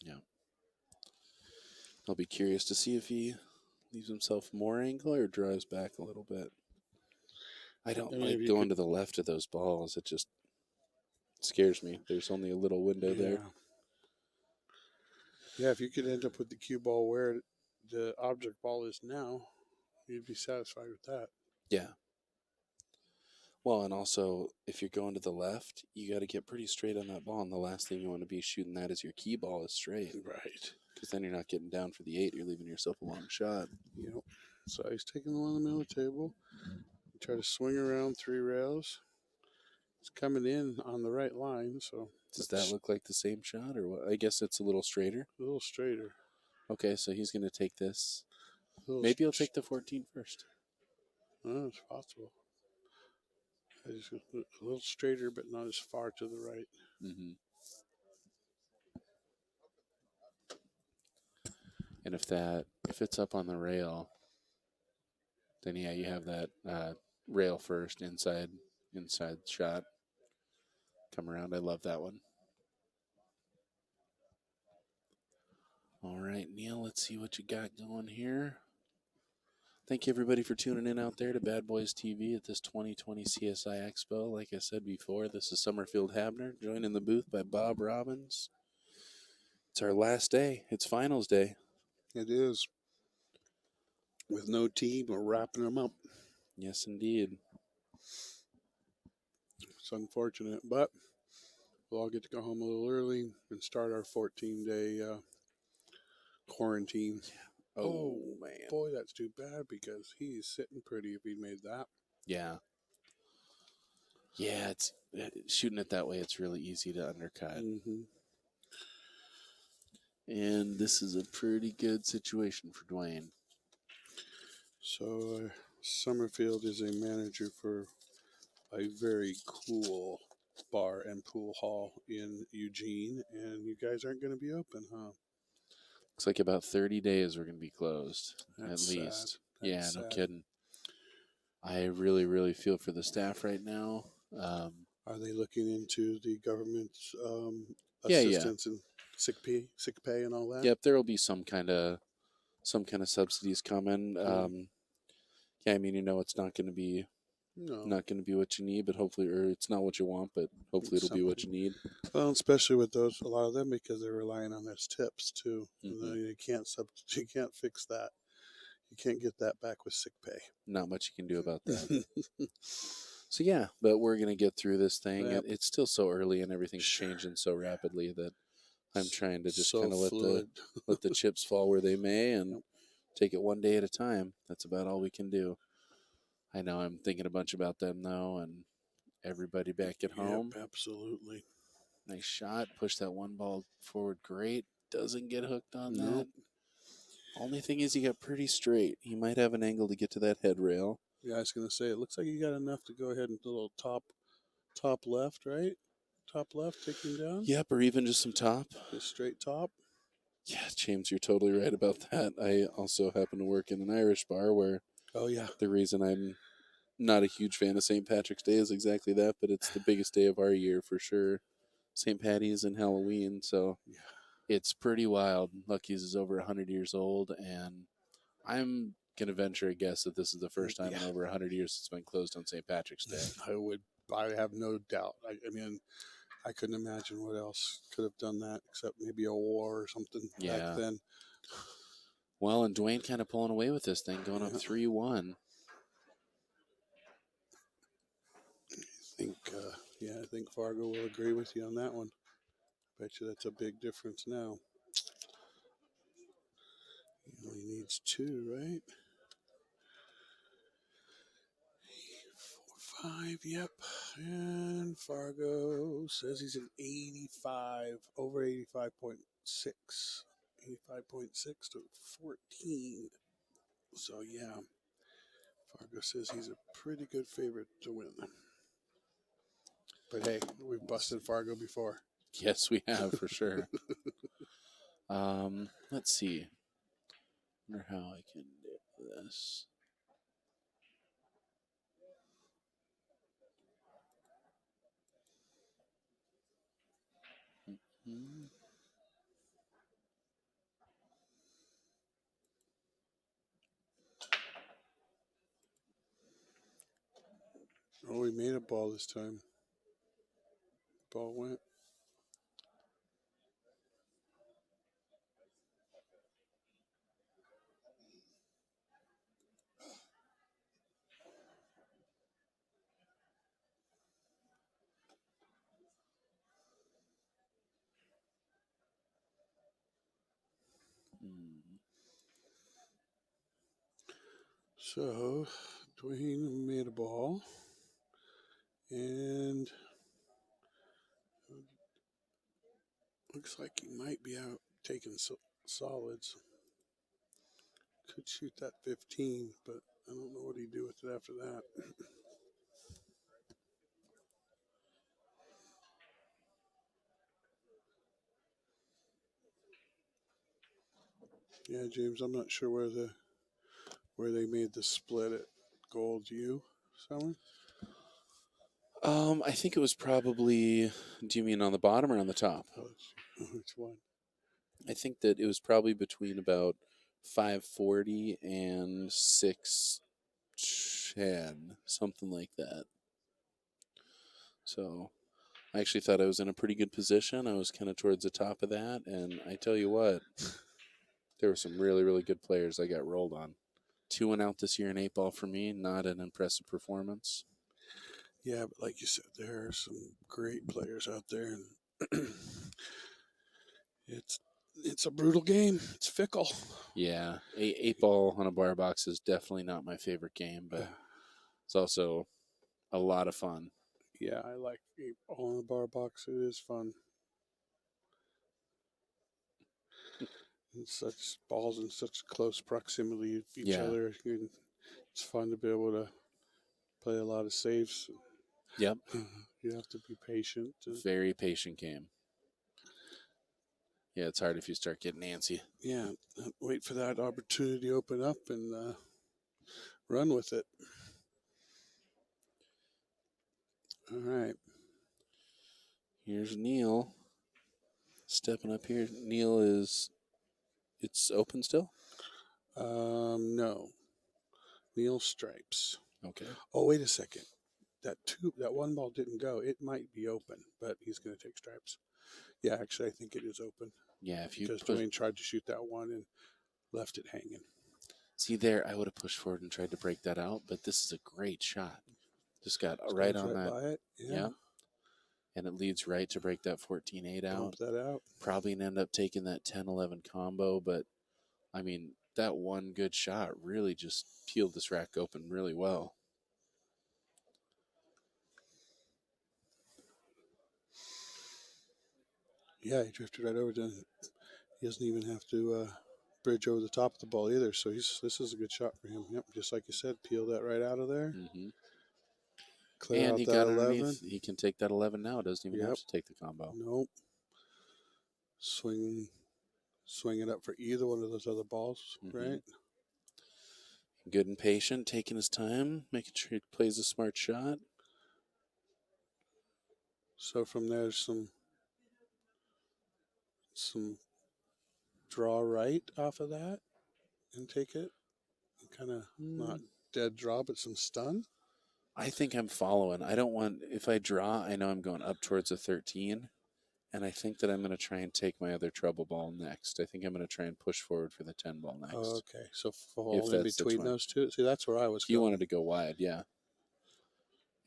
Yeah. I'll be curious to see if he leaves himself more angle or drives back a little bit. I don't like going to the left of those balls. It just scares me. There's only a little window there. Yeah, if you could end up with the cue ball where the object ball is now, you'd be satisfied with that. Yeah. Well, and also, if you're going to the left, you got to get pretty straight on that ball. And the last thing you want to be shooting that is your key ball is straight. Right. Because then you're not getting down for the 8. You're leaving yourself a long shot. Yep. So he's taking the one in the middle of the table. Try to swing around 3 rails. It's coming in on the right line, so. Does that look like the same shot, or what? I guess it's a little straighter. A little straighter. Okay, so he's going to take this. Maybe he'll take the 14 first. Oh, it's possible. Just a little straighter, but not as far to the right. Mm-hmm. And if it's up on the rail, then yeah, you have that rail first, inside shot. Come around. I love that one. All right, Neil, let's see what you got going here. Thank you, everybody, for tuning in out there to Bad Boys TV at this 2020 CSI Expo. Like I said before, this is Summerfield Habner, joined in the booth by Bob Robbins. It's our last day. It's finals day. It is. With no team, we're wrapping them up. Yes, indeed. It's unfortunate, but we'll all get to go home a little early and start our 14-day quarantine. Oh, man. Boy, that's too bad because he's sitting pretty if he made that. Yeah. Yeah, it's shooting it that way. It's really easy to undercut. Mm-hmm. And this is a pretty good situation for Dwayne. So Summerfield is a manager for a very cool bar and pool hall in Eugene, and you guys aren't going to be open, huh? Looks like about 30 days we're going to be closed, That's at least. That's sad. No kidding. I really, really feel for the staff right now. Are they looking into the government's assistance and sick pay and all that? Yep, there will be some kind of subsidies coming. Yeah, I mean, it's not going to be what you need, but hopefully, or it's not what you want, but hopefully it'll be what you need. Well, especially with a lot of them, because they're relying on those tips too. Mm-hmm. You can't fix that. You can't get that back with sick pay. Not much you can do about that. So yeah, but we're gonna get through this thing. Yep. It's still so early and everything's changing so rapidly that I'm trying to just kind of let the chips fall where they may and take it one day at a time. That's about all we can do. I know I'm thinking a bunch about them though, and everybody back at home. Yep, absolutely. Nice shot. Push that one ball forward. Great. Doesn't get hooked on that. Only thing is, he got pretty straight. He might have an angle to get to that head rail. Yeah, I was going to say, it looks like you got enough to go ahead and do a little top top left, right? Top left, taking down. Yep, or even just some top. Just straight top. Yeah, James, you're totally right about that. I also happen to work in an Irish bar where Oh yeah. the reason I'm not a huge fan of St. Patrick's Day is exactly that, but it's the biggest day of our year for sure. St. Patty's and Halloween, so Yeah. it's pretty wild. Lucky's is over 100 years old, and I'm going to venture a guess that this is the first time in Yeah. over 100 years it's been closed on St. Patrick's Day. I have no doubt. I mean, I couldn't imagine what else could have done that except maybe a war or something back Yeah. then. Well, and Dwayne kind of pulling away with this thing, going up Yeah. 3-1. I think Fargo will agree with you on that one. Bet you that's a big difference now. He only needs 2, right? 4, 5, yep. And Fargo says he's an 85, over 85.6. 85.6 to 14. So, yeah, Fargo says he's a pretty good favorite to win. But hey, we've busted Fargo before. Yes, we have for sure. Let's see. Wonder how I can do this. Hmm. Oh, we made a ball this time. Ball went. Hmm. So, Dwayne made a ball. And looks like he might be out taking solids. Could shoot that 15, but I don't know what he'd do with it after that. Yeah, James, I'm not sure where they made the split at Gold U, Summer. I think it was probably. Do you mean on the bottom or on the top? Which one? I think that it was probably between about 540 and 610, something like that. So I actually thought I was in a pretty good position. I was kind of towards the top of that, and I tell you what, there were some really, really good players I got rolled on. 2 and out this year in 8 ball for me, not an impressive performance. Yeah, but like you said, there are some great players out there, and it's a brutal game. It's fickle. Yeah, 8 ball on a bar box is definitely not my favorite game, but it's also a lot of fun. Yeah, I like 8 ball in the bar box. It is fun. And such balls in such close proximity of each Yeah. other. It's fun to be able to play a lot of saves. Yep. You have to be patient. Very patient game. Yeah, it's hard if you start getting antsy. Yeah, wait for that opportunity to open up and run with it. All right. Here's Neil stepping up here. Neil is. It's open still? No. Neil stripes. Okay. Oh, wait a second. That one ball didn't go. It might be open, but he's going to take stripes. Yeah, actually, I think it is open. Yeah, if you because push. Dwayne tried to shoot that one and left it hanging. See there, I would have pushed forward and tried to break that out, but this is a great shot. Just got right on that. By it. Yeah. And it leads right to break that 14-8 out. Bump that out. Probably end up taking that 10-11 combo, but I mean, that one good shot really just peeled this rack open really well. Yeah, he drifted right over. He doesn't even have to bridge over the top of the ball either. So this is a good shot for him. Yep, just like you said, peel that right out of there. Mm-hmm. Clear And out he that got 11. underneath. He can take that 11 now. Doesn't even have Yep. to take the combo. Nope. Swing it up for either one of those other balls, right? Good and patient, taking his time, making sure he plays a smart shot. So from there, some draw right off of that and take it. Kind of not dead draw, but some stun. I think I'm following. I don't want, if I draw, I know I'm going up towards a 13. And I think that I'm going to try and take my other treble ball next. I think I'm going to try and push forward for the 10 ball next. Okay, so fall in that's between those two. See, that's where I was He going. wanted to go wide, yeah.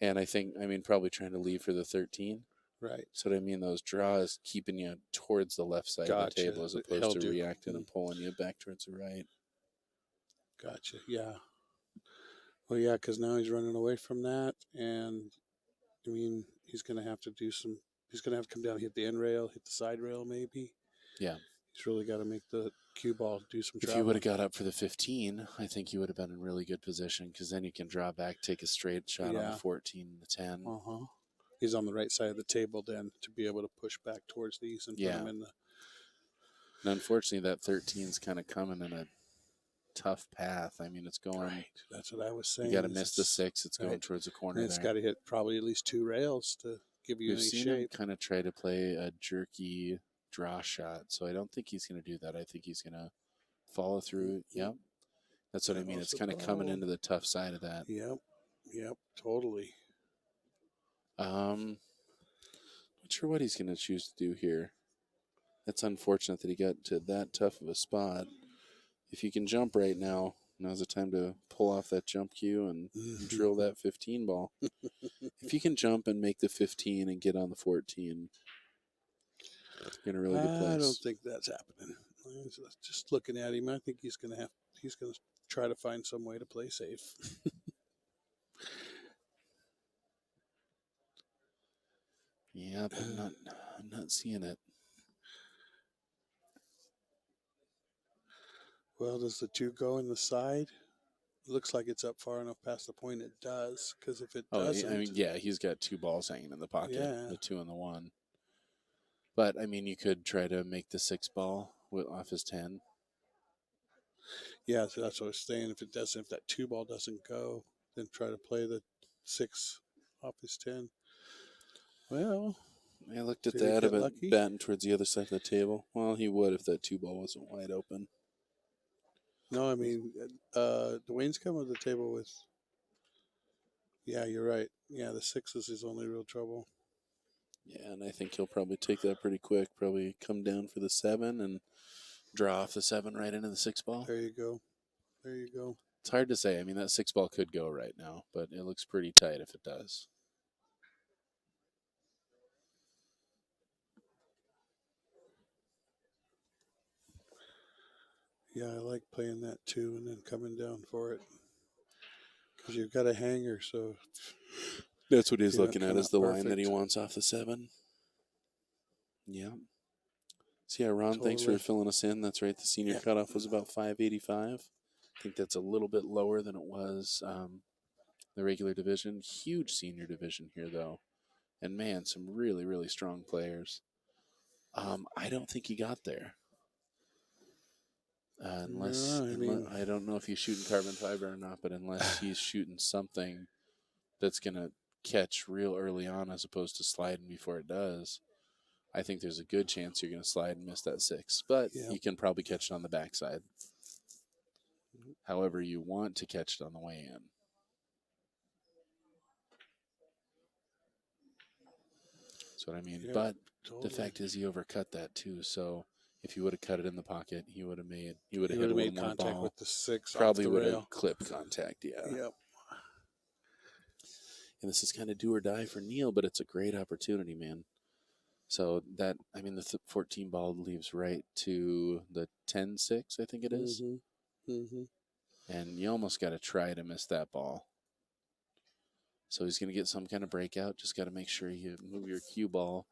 And I think, probably trying to leave for the 13. Right. So what I mean, those draws keeping you towards the left side of the table as opposed Held to you. reacting and pulling you back towards the right. Gotcha. Yeah. Well, yeah, because now he's running away from that, and I mean, he's going to have to do some. He's going to have to come down, hit the end rail, hit the side rail, maybe. Yeah. He's really got to make the cue ball do some If you would have got up for the 15, I think you would have been in really good position because then you can draw back, take a straight shot on the 14 and the 10. He's on the right side of the table then to be able to push back towards these and put him in the. And unfortunately, that 13 is kind of coming in a tough path. I mean, it's going. Right. That's what I was saying. You got to miss the 6. It's going towards the corner. And it's got to hit probably at least 2 rails to give you any shape. We've seen him kind of try to play a jerky draw shot, so I don't think he's going to do that. I think he's going to follow through. Yep. That's what I mean. It's kind of coming into the tough side of that. Yep, totally. Not sure what he's going to choose to do here. That's unfortunate that he got to that tough of a spot. If you can jump right now, now's the time to pull off that jump cue and drill that 15 ball. If you can jump and make the 15 and get on the 14, you're in a really good place. I don't think that's happening. Just looking at him, I think he's going to try to find some way to play safe. Yeah, but I'm not seeing it. Well, does the 2 go in the side? It looks like it's up far enough past the point. It does, because if it doesn't, he's got 2 balls hanging in the pocket, the 2 and the 1. But I mean, you could try to make the 6 ball off his 10. Yeah, so that's what I was saying. If that 2 ball doesn't go, then try to play the 6 off his 10. Well, I looked at that about batting towards the other side of the table. Well, he would if that 2 ball wasn't wide open. No, I mean, Dwayne's coming to the table with. Yeah, you're right. Yeah, the 6 is his only real trouble. Yeah, and I think he'll probably take that pretty quick. Probably come down for the 7 and draw off the 7 right into the 6 ball. There you go. It's hard to say. I mean, that 6 ball could go right now, but it looks pretty tight if it does. Yeah, I like playing that too and then coming down for it. Because you've got a hanger, so. That's what he's looking at, is the line that he wants off the 7. Yeah. So, yeah, Ron, thanks for filling us in. That's right. The senior cutoff was about 585. I think that's a little bit lower than it was the regular division. Huge senior division here, though. And, man, some really, really strong players. I don't think he got there. Unless I don't know if he's shooting carbon fiber or not, but unless he's shooting something that's going to catch real early on as opposed to sliding before it does, I think there's a good chance you're going to slide and miss that 6. But you can probably catch it on the backside. However you want to catch it on the way in. That's what I mean. But the fact is, he overcut that too. So if he would have cut it in the pocket, he would have made contact with the 6. Probably would have clipped contact. Yeah. Yep. And this is kind of do or die for Neil, but it's a great opportunity, man. So the 14 ball leaves right to the 10-6, I think it is. And you almost got to try to miss that ball. So he's going to get some kind of breakout. Just got to make sure you move your cue ball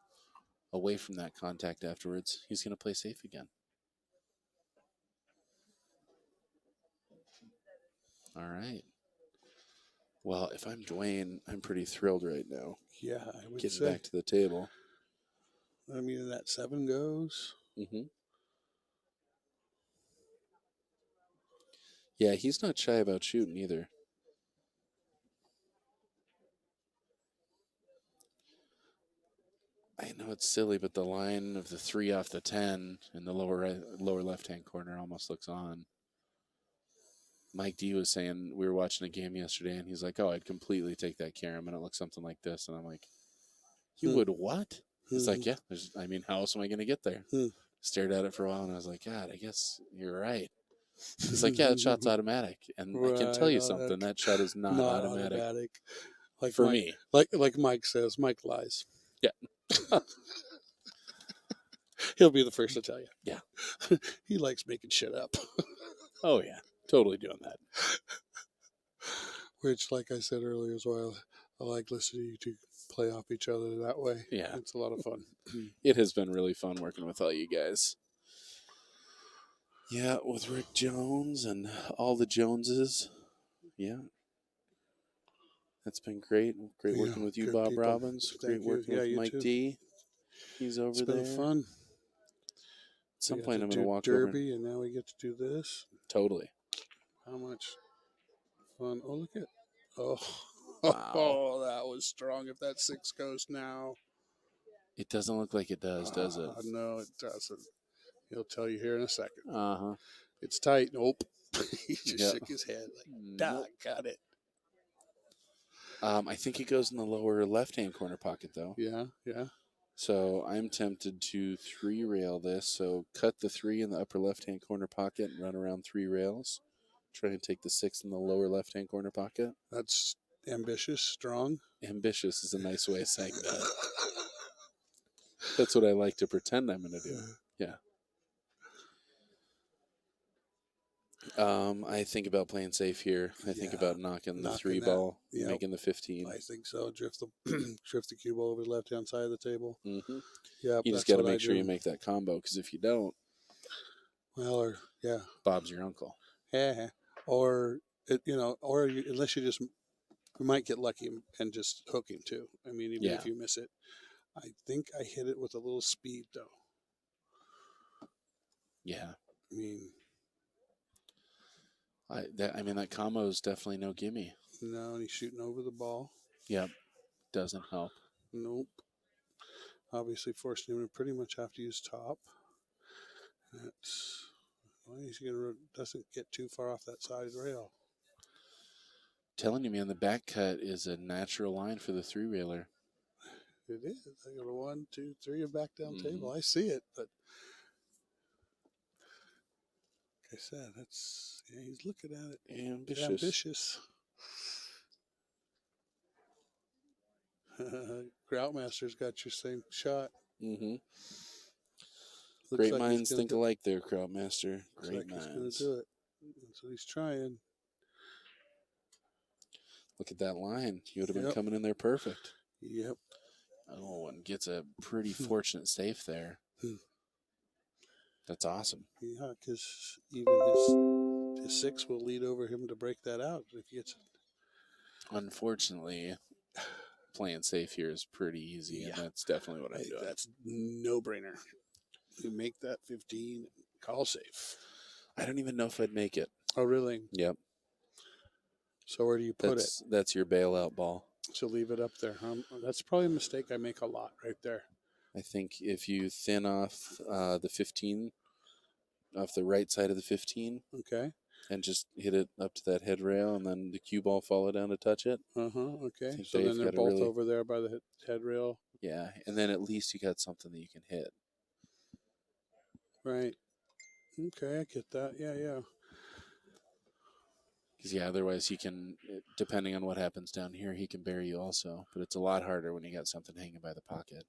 away from that contact afterwards. He's going to play safe again. All right. Well, if I'm Dwayne, I'm pretty thrilled right now. Yeah, I would Getting say. back to the table. I mean, that 7 goes. Hmm. Yeah, he's not shy about shooting either. I know it's silly, but the line of the 3 off the 10 in the lower left hand corner almost looks on. Mike D was saying we were watching a game yesterday, and he's like, "Oh, I'd completely take that carom, and it looks something like this." And I'm like, "You Hmm. would what?" He's Hmm. like, "Yeah, I mean, how else am I going to get there?" Hmm. Stared at it for a while, and I was like, "God, I guess you're right." He's like, "Yeah, that shot's automatic," and I can tell Right. you something: that shot is not Not automatic automatic. Like for Mike, me. like Mike says, Mike lies. Yeah, He'll be the first to tell you. yeah. He likes making shit up. Oh yeah, totally doing that. Which, like I said earlier as well, I like listening to you two play off each other that way. Yeah, It's a lot of fun. it has been really fun working with all you guys. Yeah, with Rick Jones and all the Joneses. Yeah, that's been great. Great Yeah, working with you, good Bob people. Robbins. Great Thank you. working Yeah, with you Mike too. D. He's It's over been there. fun. At We some got point, to I'm going to do walk over. Derby, and now we get to do this. Totally. How much fun! Oh, look at. Oh, Wow. oh, that was strong. If that 6 goes now. It doesn't look like it does it? No, it doesn't. He'll tell you here in a second. Uh huh. It's tight. Nope. He just Yeah. shook his head like, Nope. "Doc, got it." I think it goes in the lower left-hand corner pocket though. Yeah, yeah. So I'm tempted to 3 rail this. So cut the 3 in the upper left-hand corner pocket and run around 3 rails. Try and take the 6 in the lower left-hand corner pocket. That's ambitious, strong. Ambitious is a nice way of saying that. That's what I like to pretend I'm going to do. Yeah. I think about playing safe here. I think Yeah, about knocking the knocking 3 that. ball, Yep. making the 15. I think so. Drift the cue ball over the left hand side of the table. Mm-hmm. Yep, You just that's got to what I make sure do. you make that combo, because if you don't, Well, or yeah, Bob's your uncle. yeah, or or unless you just you might get lucky and just hook him too. I mean, even Yeah. if you miss it, I think I hit it with a little speed though. Yeah. I mean, that combo is definitely no gimme. no, and he's shooting over the ball. Yep. Doesn't help. Nope. Obviously, forcing him to pretty much have to use top. That's well, he's gonna doesn't get too far off that side rail. Telling you, man, the back cut is a natural line for the 3-railer. It is. I got a 1, 2, 3, and back down Mhm. table. I see it, but like I said, that's he's looking at it. Ambitious. Ambitious. Groutmaster's got your same shot. Mm-hmm. Looks Great like minds think alike there, Krautmaster. Great He's going minds. to do it. That's what he's trying. Look at that line. You would have been Yep. coming in there perfect. Yep. Oh, and gets a pretty fortunate safe there. That's awesome. Yeah, because even his 6 will lead over him to break that out if he gets. Unfortunately, playing safe here is pretty easy, Yeah. and that's definitely what I'm doing. That's no brainer. You make that 15, call safe. I don't even know if I'd make it. Oh, really? Yep. So where do you put it? That's your bailout ball. So leave it up there. That's probably a mistake I make a lot right there. I think if you thin off the 15, off the right side of the 15, Okay. and just hit it up to that head rail, and then the cue ball follow down to touch it. Okay. think So Dave then they're got a both really- over there by the head rail. Yeah, and then at least you got something that you can hit. Right. Okay, I get that. Yeah. Because otherwise he can, depending on what happens down here, he can bury you also. But it's a lot harder when you got something hanging by the pocket.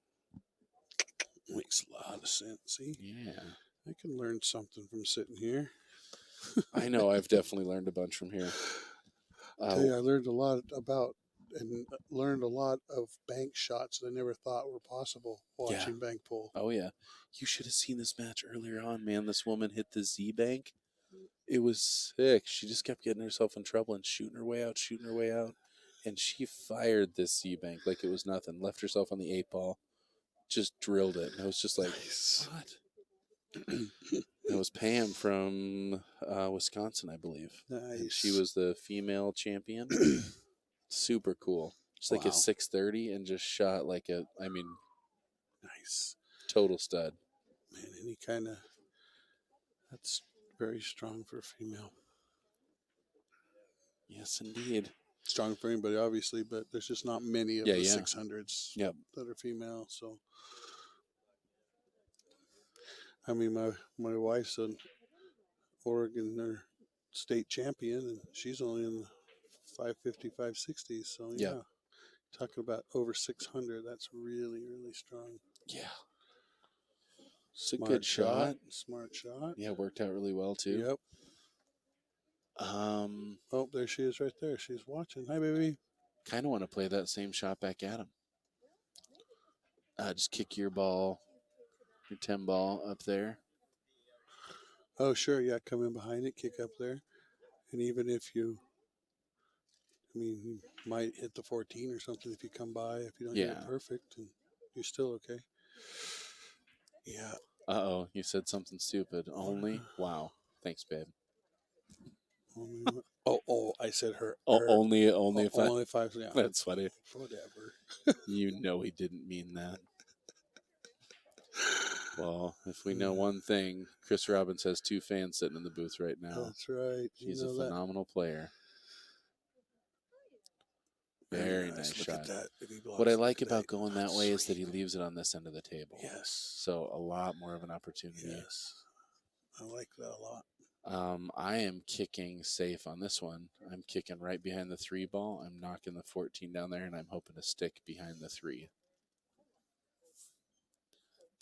Makes a lot of sense. See? Yeah. I can learn something from sitting here. I know. I've definitely learned a bunch from here. I tell you, I learned a lot about and learned a lot of bank shots that I never thought were possible watching bank pull. Oh, yeah. You should have seen this match earlier on, man. This woman hit the Z bank. It was sick. She just kept getting herself in trouble and shooting her way out. and she fired this C bank like it was nothing. Left herself on the 8 ball, just drilled it, and I was just like, Nice. "What?" It was Pam from Wisconsin, I believe, and she Nice. was the female champion. Super cool. Just like a Wow. 630, and just shot like a, I mean, Nice. total stud. Man, any kind of, that's very strong for a female. Yes, indeed. Strong for anybody, obviously, but there's just not many of Yeah, the yeah. 600s Yep. that are female. So, I mean, my wife's an Oregon or state champion, and she's only in the 550, 560s. So, yeah, Yep. talking about over 600, that's really, really strong. Yeah. It's a Smart good shot. Smart shot. Yeah, worked out really well too. Yep. Um, Oh, there she is right there. She's watching. Hi, baby. kind of want to play that same shot back at him. Just kick your ball, your 10 ball up there. Oh, sure. Yeah, come in behind it, kick up there. And even if you, I mean, you might hit the 14 or something if you come by. If you don't get Yeah. it perfect, and you're still okay. Yeah. Uh-oh, you said something stupid. Only? Wow. Thanks, babe. Oh, I said her. Oh, her. only if I... Only 5. Yeah. That's funny. Whatever. You know he didn't mean that. Well, if we know one thing, Chris Robbins has 2 fans sitting in the booth right now. That's right. He's a phenomenal player. Very nice Look shot. at that. What I like about going that way is that he leaves it on this end of the table. Yes. So a lot more of an opportunity. Yes. I like that a lot. I am kicking safe on this one. I'm kicking right behind the 3 ball. I'm knocking the 14 down there, and I'm hoping to stick behind the 3.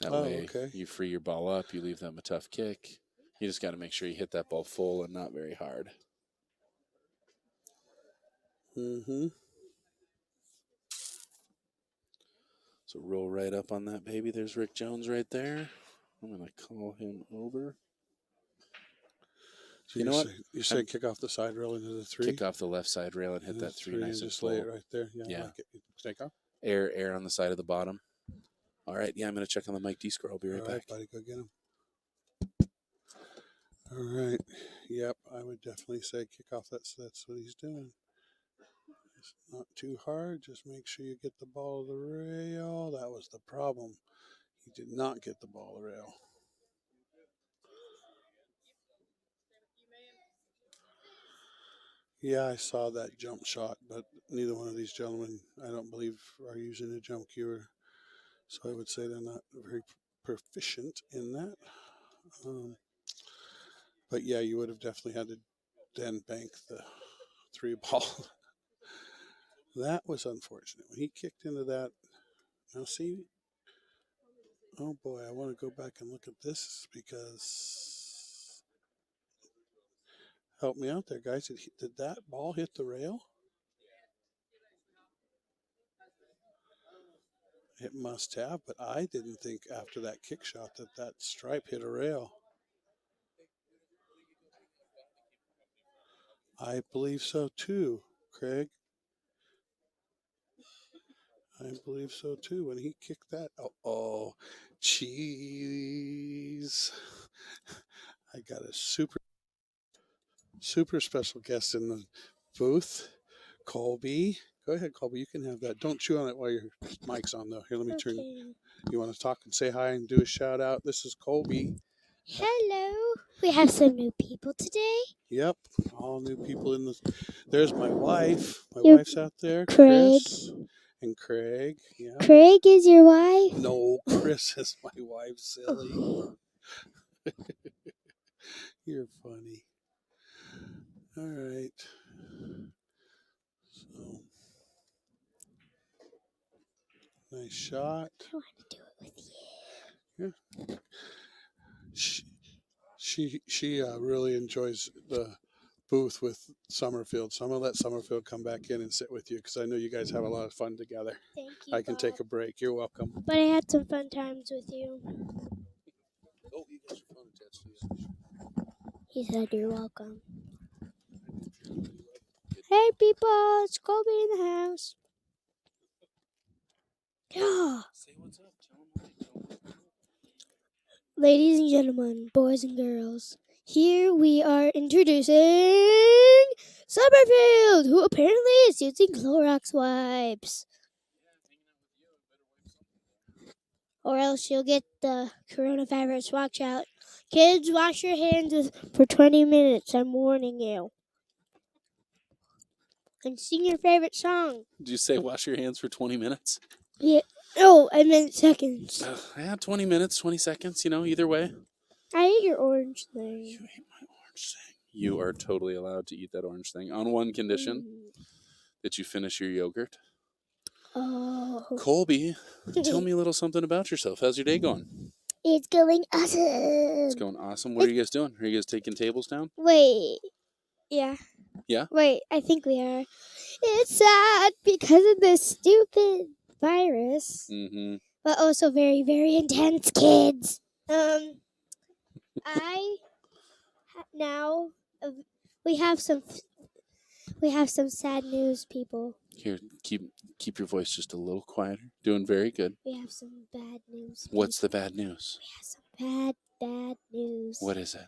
That way, you free your ball up. You leave them a tough kick. You just got to make sure you hit that ball full and not very hard. Mm-hmm. So roll right up on that, baby. There's Rick Jones right there. I'm going to call him over. So you know what? You say kick off the side rail into the 3? Kick off the left side rail and hit that 3 nice and just full. lay it right there. Yeah. Yeah. Like it. Take off. Air on the side of the bottom. All right. Yeah, I'm going to check on the Mike D score. I'll be right back. Buddy, go get him. All right. Yep, I would definitely say kick off. That's what he's doing. It's not too hard. Just make sure you get the ball to the rail. That was the problem. He did not get the ball to the rail. Yeah, I saw that jump shot, but neither one of these gentlemen, I don't believe, are using a jump cue. So I would say they're not very proficient in that. But yeah, you would have definitely had to then bank the 3 ball. That was unfortunate. When he kicked into that, now see, oh boy, I want to go back and look at this because, help me out there, guys. Did that ball hit the rail? It must have, but I didn't think after that kick shot that stripe hit a rail. I believe so too, Craig. I believe so too. When he kicked that, oh, cheese. I got a super special guest in the booth, Colby. Go ahead, Colby. You can have that. Don't chew on it while your mic's on, though. Here, let me turn. You want to talk and say hi and do a shout out? This is Colby. Hello. We have some new people today. Yep, all new people in the. There's my wife. My Your wife's out there, Craig. Chris and Craig. Yeah. Craig is your wife? No, Chris is my wife, silly. You're funny. All right. So, nice shot. I want to do it with you. Yeah. She really enjoys the booth with Summerfield. So I'm gonna let Summerfield come back in and sit with you because I know you guys have a lot of fun together. Thank you. I can take a break. You're welcome. But I had some fun times with you. Oh, you got your phone attached to you. He said you're welcome. Hey people, it's Colby in the house. Say what's up. Tell them. Ladies and gentlemen, boys and girls, here we are introducing Summerfield, who apparently is using Clorox wipes. Or else you'll get the coronavirus. Watch out. Kids, wash your hands for 20 minutes. I'm warning you. And sing your favorite song. Did you say wash your hands for 20 minutes? Yeah. Oh, I meant seconds. Yeah, 20 minutes, 20 seconds, either way. I ate your orange thing. You ate my orange thing. You are totally allowed to eat that orange thing on one condition, that you finish your yogurt. Oh. Colby, tell me a little something about yourself. How's your day going? It's going awesome. It's going awesome. What are you guys doing? Are you guys taking tables down? Wait. Yeah. Yeah? Wait, I think we are. It's sad because of this stupid virus. Mm-hmm. But also very, very intense, kids. Now we have some sad news, people. Here, keep your voice just a little quieter. Doing very good. We have some bad news. What's the bad news? We have some bad news. What is it?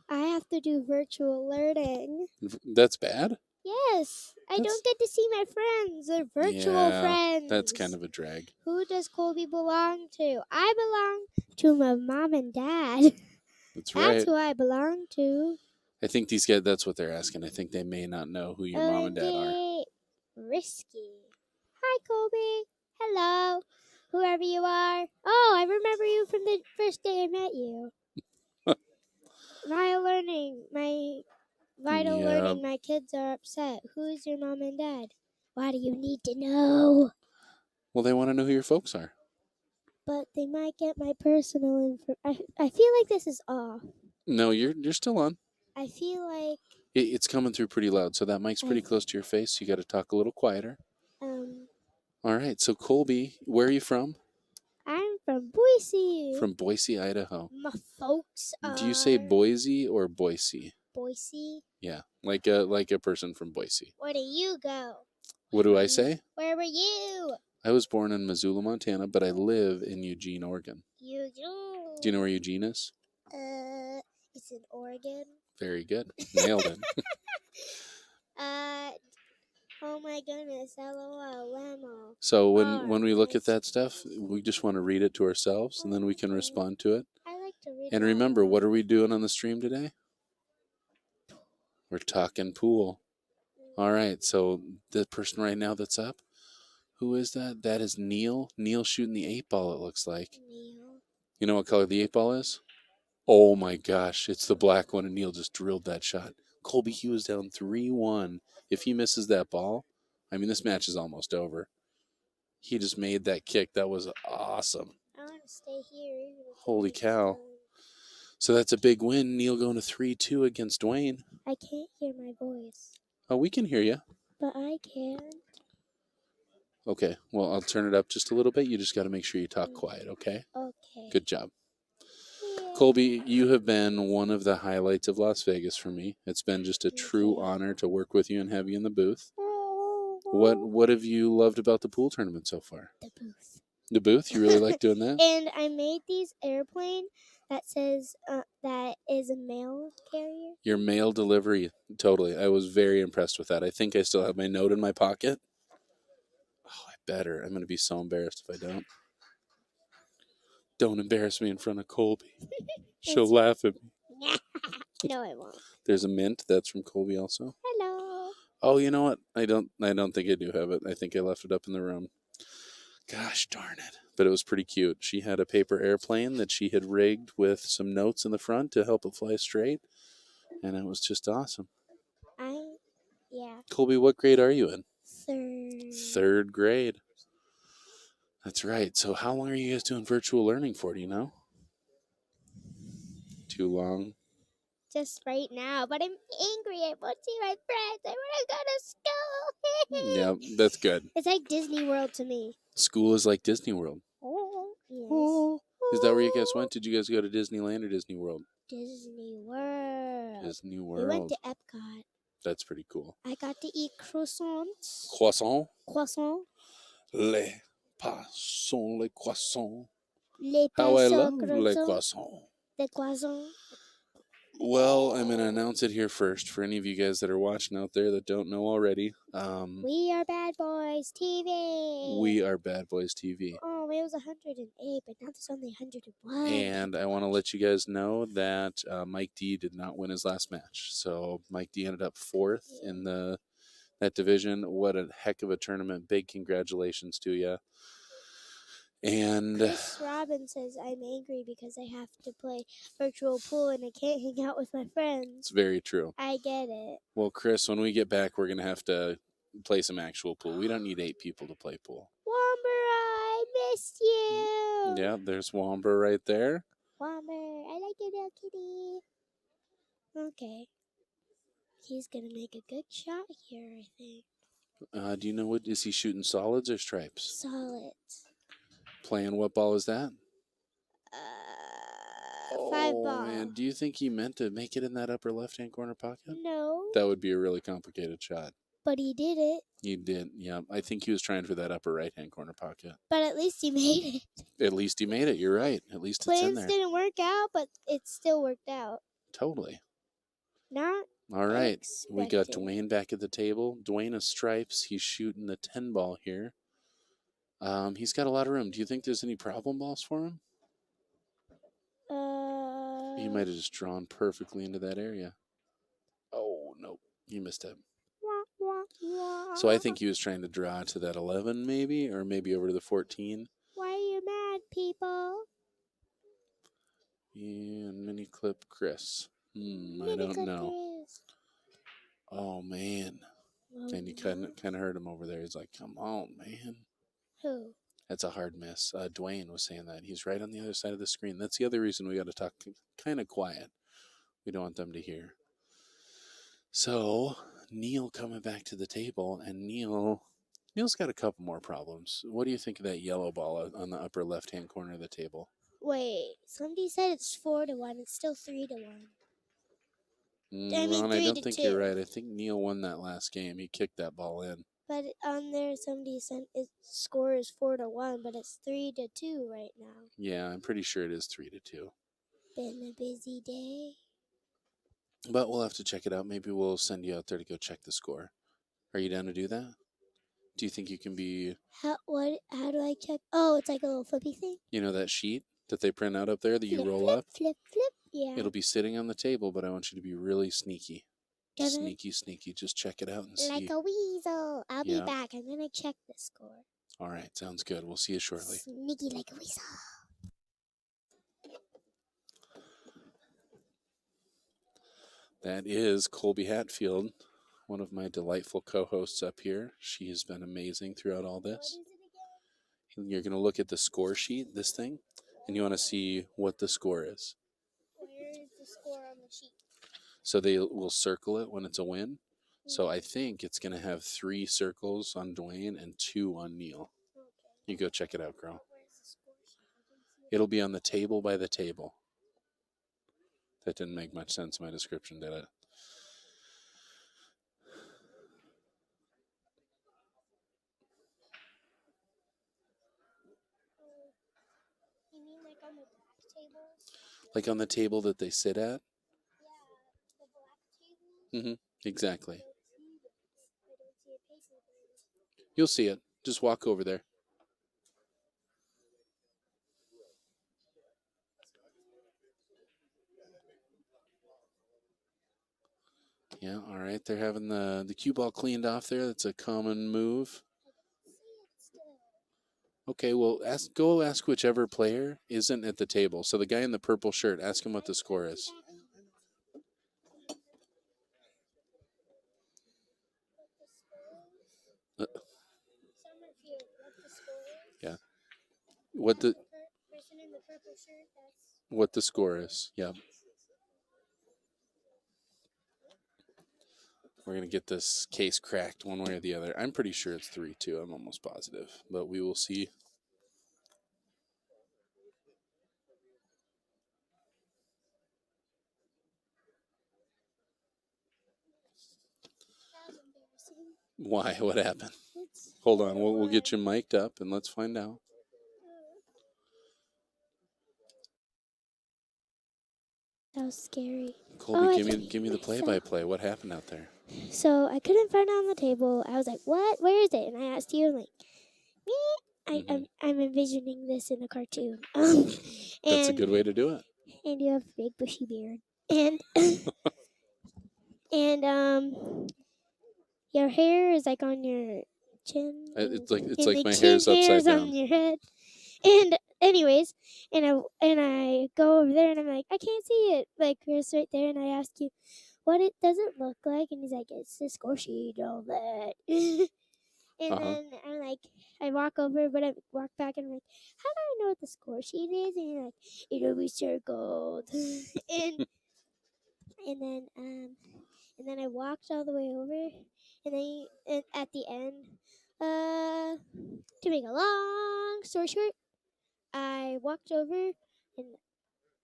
I have to do virtual learning. That's bad? Yes, I don't get to see my friends. They're virtual friends. That's kind of a drag. Who does Colby belong to? I belong to my mom and dad. That's right. That's who I belong to. I think these guys, that's what they're asking. I think they may not know who your mom and dad are. Risky. Hi, Colby. Hello. Whoever you are. Oh, I remember you from the first day I met you. Vital learning, my kids are upset. Who is your mom and dad? Why do you need to know? Well, they want to know who your folks are. But they might get my personal info. I feel like this is off. No, you're still on. I feel like it's coming through pretty loud, so that mic's pretty close to your face. So you got to talk a little quieter. All right. So Colby, where are you from? I'm from Boise. From Boise, Idaho. My folks are. Do you say Boise or Boise? Boise. Yeah, like a person from Boise. Where do you go? What do I say? Where were you? I was born in Missoula, Montana, but I live in Eugene, Oregon. Eugene. Do you know where Eugene is? It's in Oregon. Very good. Nailed it. Oh my goodness, LOL, Lamo. So when we look at that stuff, we just want to read it to ourselves, and then we can respond to it. I like to read. And remember, what are we doing on the stream today? We're talking pool. All right, so the person right now that's up, who is that? That is Neil. Neil shooting the 8-ball, it looks like. Neil. You know what color the 8-ball is? Oh my gosh, it's the black one, and Neil just drilled that shot. Colby, he was down 3-1. If he misses that ball, I mean, this match is almost over. He just made that kick. That was awesome. I want to stay here. Holy cow. So that's a big win. Neil going to 3-2 against Dwayne. I can't hear my voice. Oh, we can hear you. But I can't. Okay, well, I'll turn it up just a little bit. You just got to make sure you talk quiet, okay? Okay. Good job. Yeah. Colby, you have been one of the highlights of Las Vegas for me. It's been just a true honor to work with you and have you in the booth. What have you loved about the pool tournament so far? The booth. The booth? You really like doing that? And I made these airplane that says that is a mail carrier. Your mail delivery, totally. I was very impressed with that. I think I still have my note in my pocket. Oh, I better. I'm going to be so embarrassed if I don't. Don't embarrass me in front of Colby. She'll laugh at me. No, I won't. There's a mint. That's from Colby also. Hello. Oh, you know what? I don't think I do have it. I think I left it up in the room. Gosh darn it. But it was pretty cute. She had a paper airplane that she had rigged with some notes in the front to help it fly straight. And it was just awesome. Yeah. Colby, what grade are you in? Third grade. That's right. So how long are you guys doing virtual learning for? Do you know? Too long? Just right now. But I'm angry. I won't see my friends. I want to go to school. Yeah, that's good. It's like Disney World to me. School is like Disney World. Oh, yes. Oh. Is that where you guys went? Did you guys go to Disneyland or Disney World? Disney World. Disney World. We went to Epcot. That's pretty cool. I got to eat croissants. Croissant? Croissant. Les passons les croissants. Les How I pains love les croissants. croissants. The croissant. Well, I'm going to announce it here first for any of you guys that are watching out there that don't know already. We are Bad Boys TV. We are Bad Boys TV. Oh, it was 108, but now there's only 101. And I want to let you guys know that Mike D did not win his last match. So Mike D ended up 4th in that division. What a heck of a tournament. Big congratulations to you. And Chris Robin says, I'm angry because I have to play virtual pool and I can't hang out with my friends. it's very true. I get it. Well, Chris, when we get back, we're going to have to play some actual pool. We don't need 8 people to play pool. Womber, I missed you. Yeah, there's Womber right there. Womber, I like your little kitty. Okay. He's going to make a good shot here, I think. Do you know what? Is he shooting solids or stripes? Solids. Playing what ball is that? 5 ball. Man, do you think he meant to make it in that upper left-hand corner pocket? No. That would be a really complicated shot. But he did it. He did, yeah. I think he was trying for that upper right-hand corner pocket. But at least he made it. At least he made it. You're right. At least it's in Plans there. didn't work out, but it still worked out. Totally. Not All right. We got expected. Dwayne back at the table. Dwayne is stripes. He's shooting the 10 ball here. He's got a lot of room. Do you think there's any problem balls for him? He might have just drawn perfectly into that area. Oh, nope. He missed it. So I think he was trying to draw to that 11 maybe, or maybe over to the 14. Why are you mad, people? And mini clip Chris. I don't know. Oh, man. And you kind of heard him over there. He's like, come on, man. Who? That's a hard miss. Dwayne was saying that. He's right on the other side of the screen. That's the other reason we got to talk kind of quiet. We don't want them to hear. So, Neil coming back to the table, and Neil's got a couple more problems. What do you think of that yellow ball on the upper left-hand corner of the table? Wait, somebody said it's 4-1. It's still 3-1. Ron, I don't think 3-2. you're right. I think Neil won that last game. He kicked that ball in. But on there, somebody said its score is 4-1, but it's 3-2 right now. Yeah, I'm pretty sure it is 3-2. Been a busy day. But we'll have to check it out. Maybe we'll send you out there to go check the score. Are you down to do that? Do you think you can be... How do I check? Oh, it's like a little flippy thing? You know that sheet that they print out up there that you Flip, roll flip, up? Flip, flip, yeah. It'll be sitting on the table, but I want you to be really sneaky. Gonna- Sneaky. Just check it out and see. Like a weasel. I'll be Yeah. back. I'm going to check the score. All right, sounds good. We'll see you shortly. Sneaky like a weasel. That is Colby Hatfield, one of my delightful co-hosts up here. She has been amazing throughout all this. And you're going to look at the score sheet, this thing, and you want to see what the score is. Where is the score on the sheet? So they will circle it when it's a win. So I think it's going to have 3 circles on Dwayne and 2 on Neil. Okay. You go check it out, girl. Where's the score sheet? I didn't see it. It'll be on the table by the table. That didn't make much sense in my description, did it? You mean like on the black tables? Like on the table that they sit at? Yeah, the black tables. Exactly. I don't see a paper there. You'll see it. Just walk over there. Yeah, all right. They're having the cue ball cleaned off there. That's a common move. Okay, well, go ask whichever player isn't at the table. So the guy in the purple shirt, ask him what the score is. Yeah. What the person in the purple shirt, that's what the score is? Yeah. We're gonna get this case cracked one way or the other. I'm pretty sure it's 3-2. I'm almost positive, but we will see. Why? What happened? It's Hold on. We'll get you mic'd up and let's find out. That was scary. Colby, give me the play-by-play. What happened out there? So I couldn't find it on the table. I was like, "What? Where is it?" And I asked you, like, "Me?" I'm envisioning this in a cartoon. That's a good way to do it. And you have a big bushy beard, and and your hair is like on your chin. It's like the my chin hair's upside hairs down. on your head. And anyways, and I go over there and I'm like, I can't see it. Like it's right there, and I ask you, what it does it look like? And he's like, it's the score sheet, all that. And then I'm like, I walk over, but I walk back and I'm like, how do I know what the score sheet is? And you're like, it'll be circled. and and then I walked all the way over, and at the end, to make a long story short, I walked over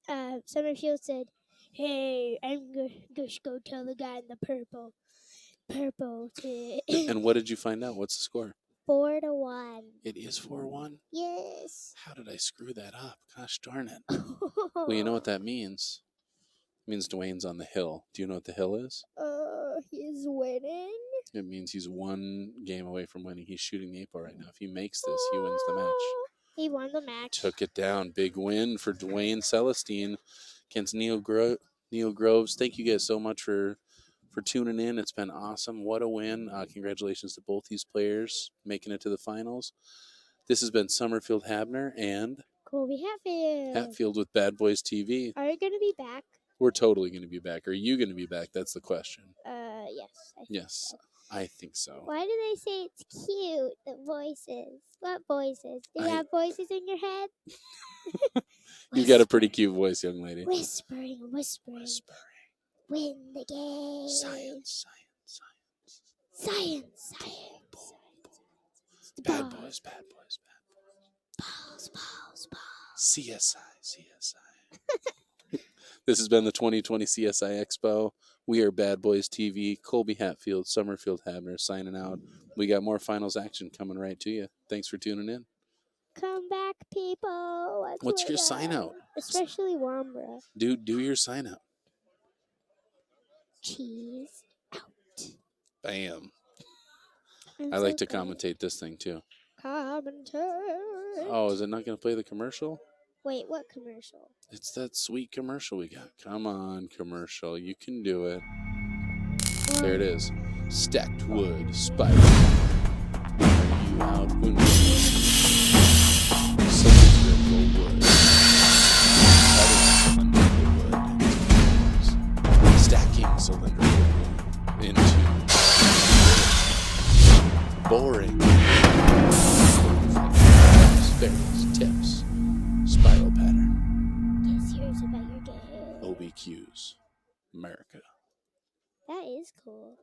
and Summerfield said, "Hey, I'm going to go tell the guy in the purple to." And what did you find out? What's the score? 4-1. It is 4-1? Yes. How did I screw that up? Gosh darn it. Well, you know what that means? It means Dwayne's on the hill. Do you know what the hill is? He's winning. It means he's one game away from winning. He's shooting the 8-ball right now. If he makes this, he wins the match. He won the match. Took it down. Big win for Dwayne Celestine against Neil Groves. Thank you guys so much for tuning in. It's been awesome. What a win. Congratulations to both these players making it to the finals. This has been Summerfield Habner and Colby Hatfield with Bad Boys TV. Are you going to be back? We're totally going to be back. Are you going to be back? That's the question. Yes. I think so. Why do they say it's cute, the voices? What voices? Do you have voices in your head? You got a pretty cute voice, young lady. Whispering. Win the game. Science. Bad boys. Balls. CSI. This has been the 2020 CSI Expo. We are Bad Boys TV. Colby Hatfield, Summerfield Habner signing out. We got more finals action coming right to you. Thanks for tuning in. Come back, people. What's your sign out? Especially Wambra. Do your sign out. Cheese out. Bam. I like to commentate this thing too. Commentate. Oh, is it not going to play the commercial? Wait, what commercial? It's that sweet commercial we got. Come on, commercial. You can do it. There it is. Stacked wood, spider. Are you out when cylindrical wood? Stacking cylindrical wood into boring. Various tips. Spiral pattern. Yes, here's about your game. OBQs. America. That is cool.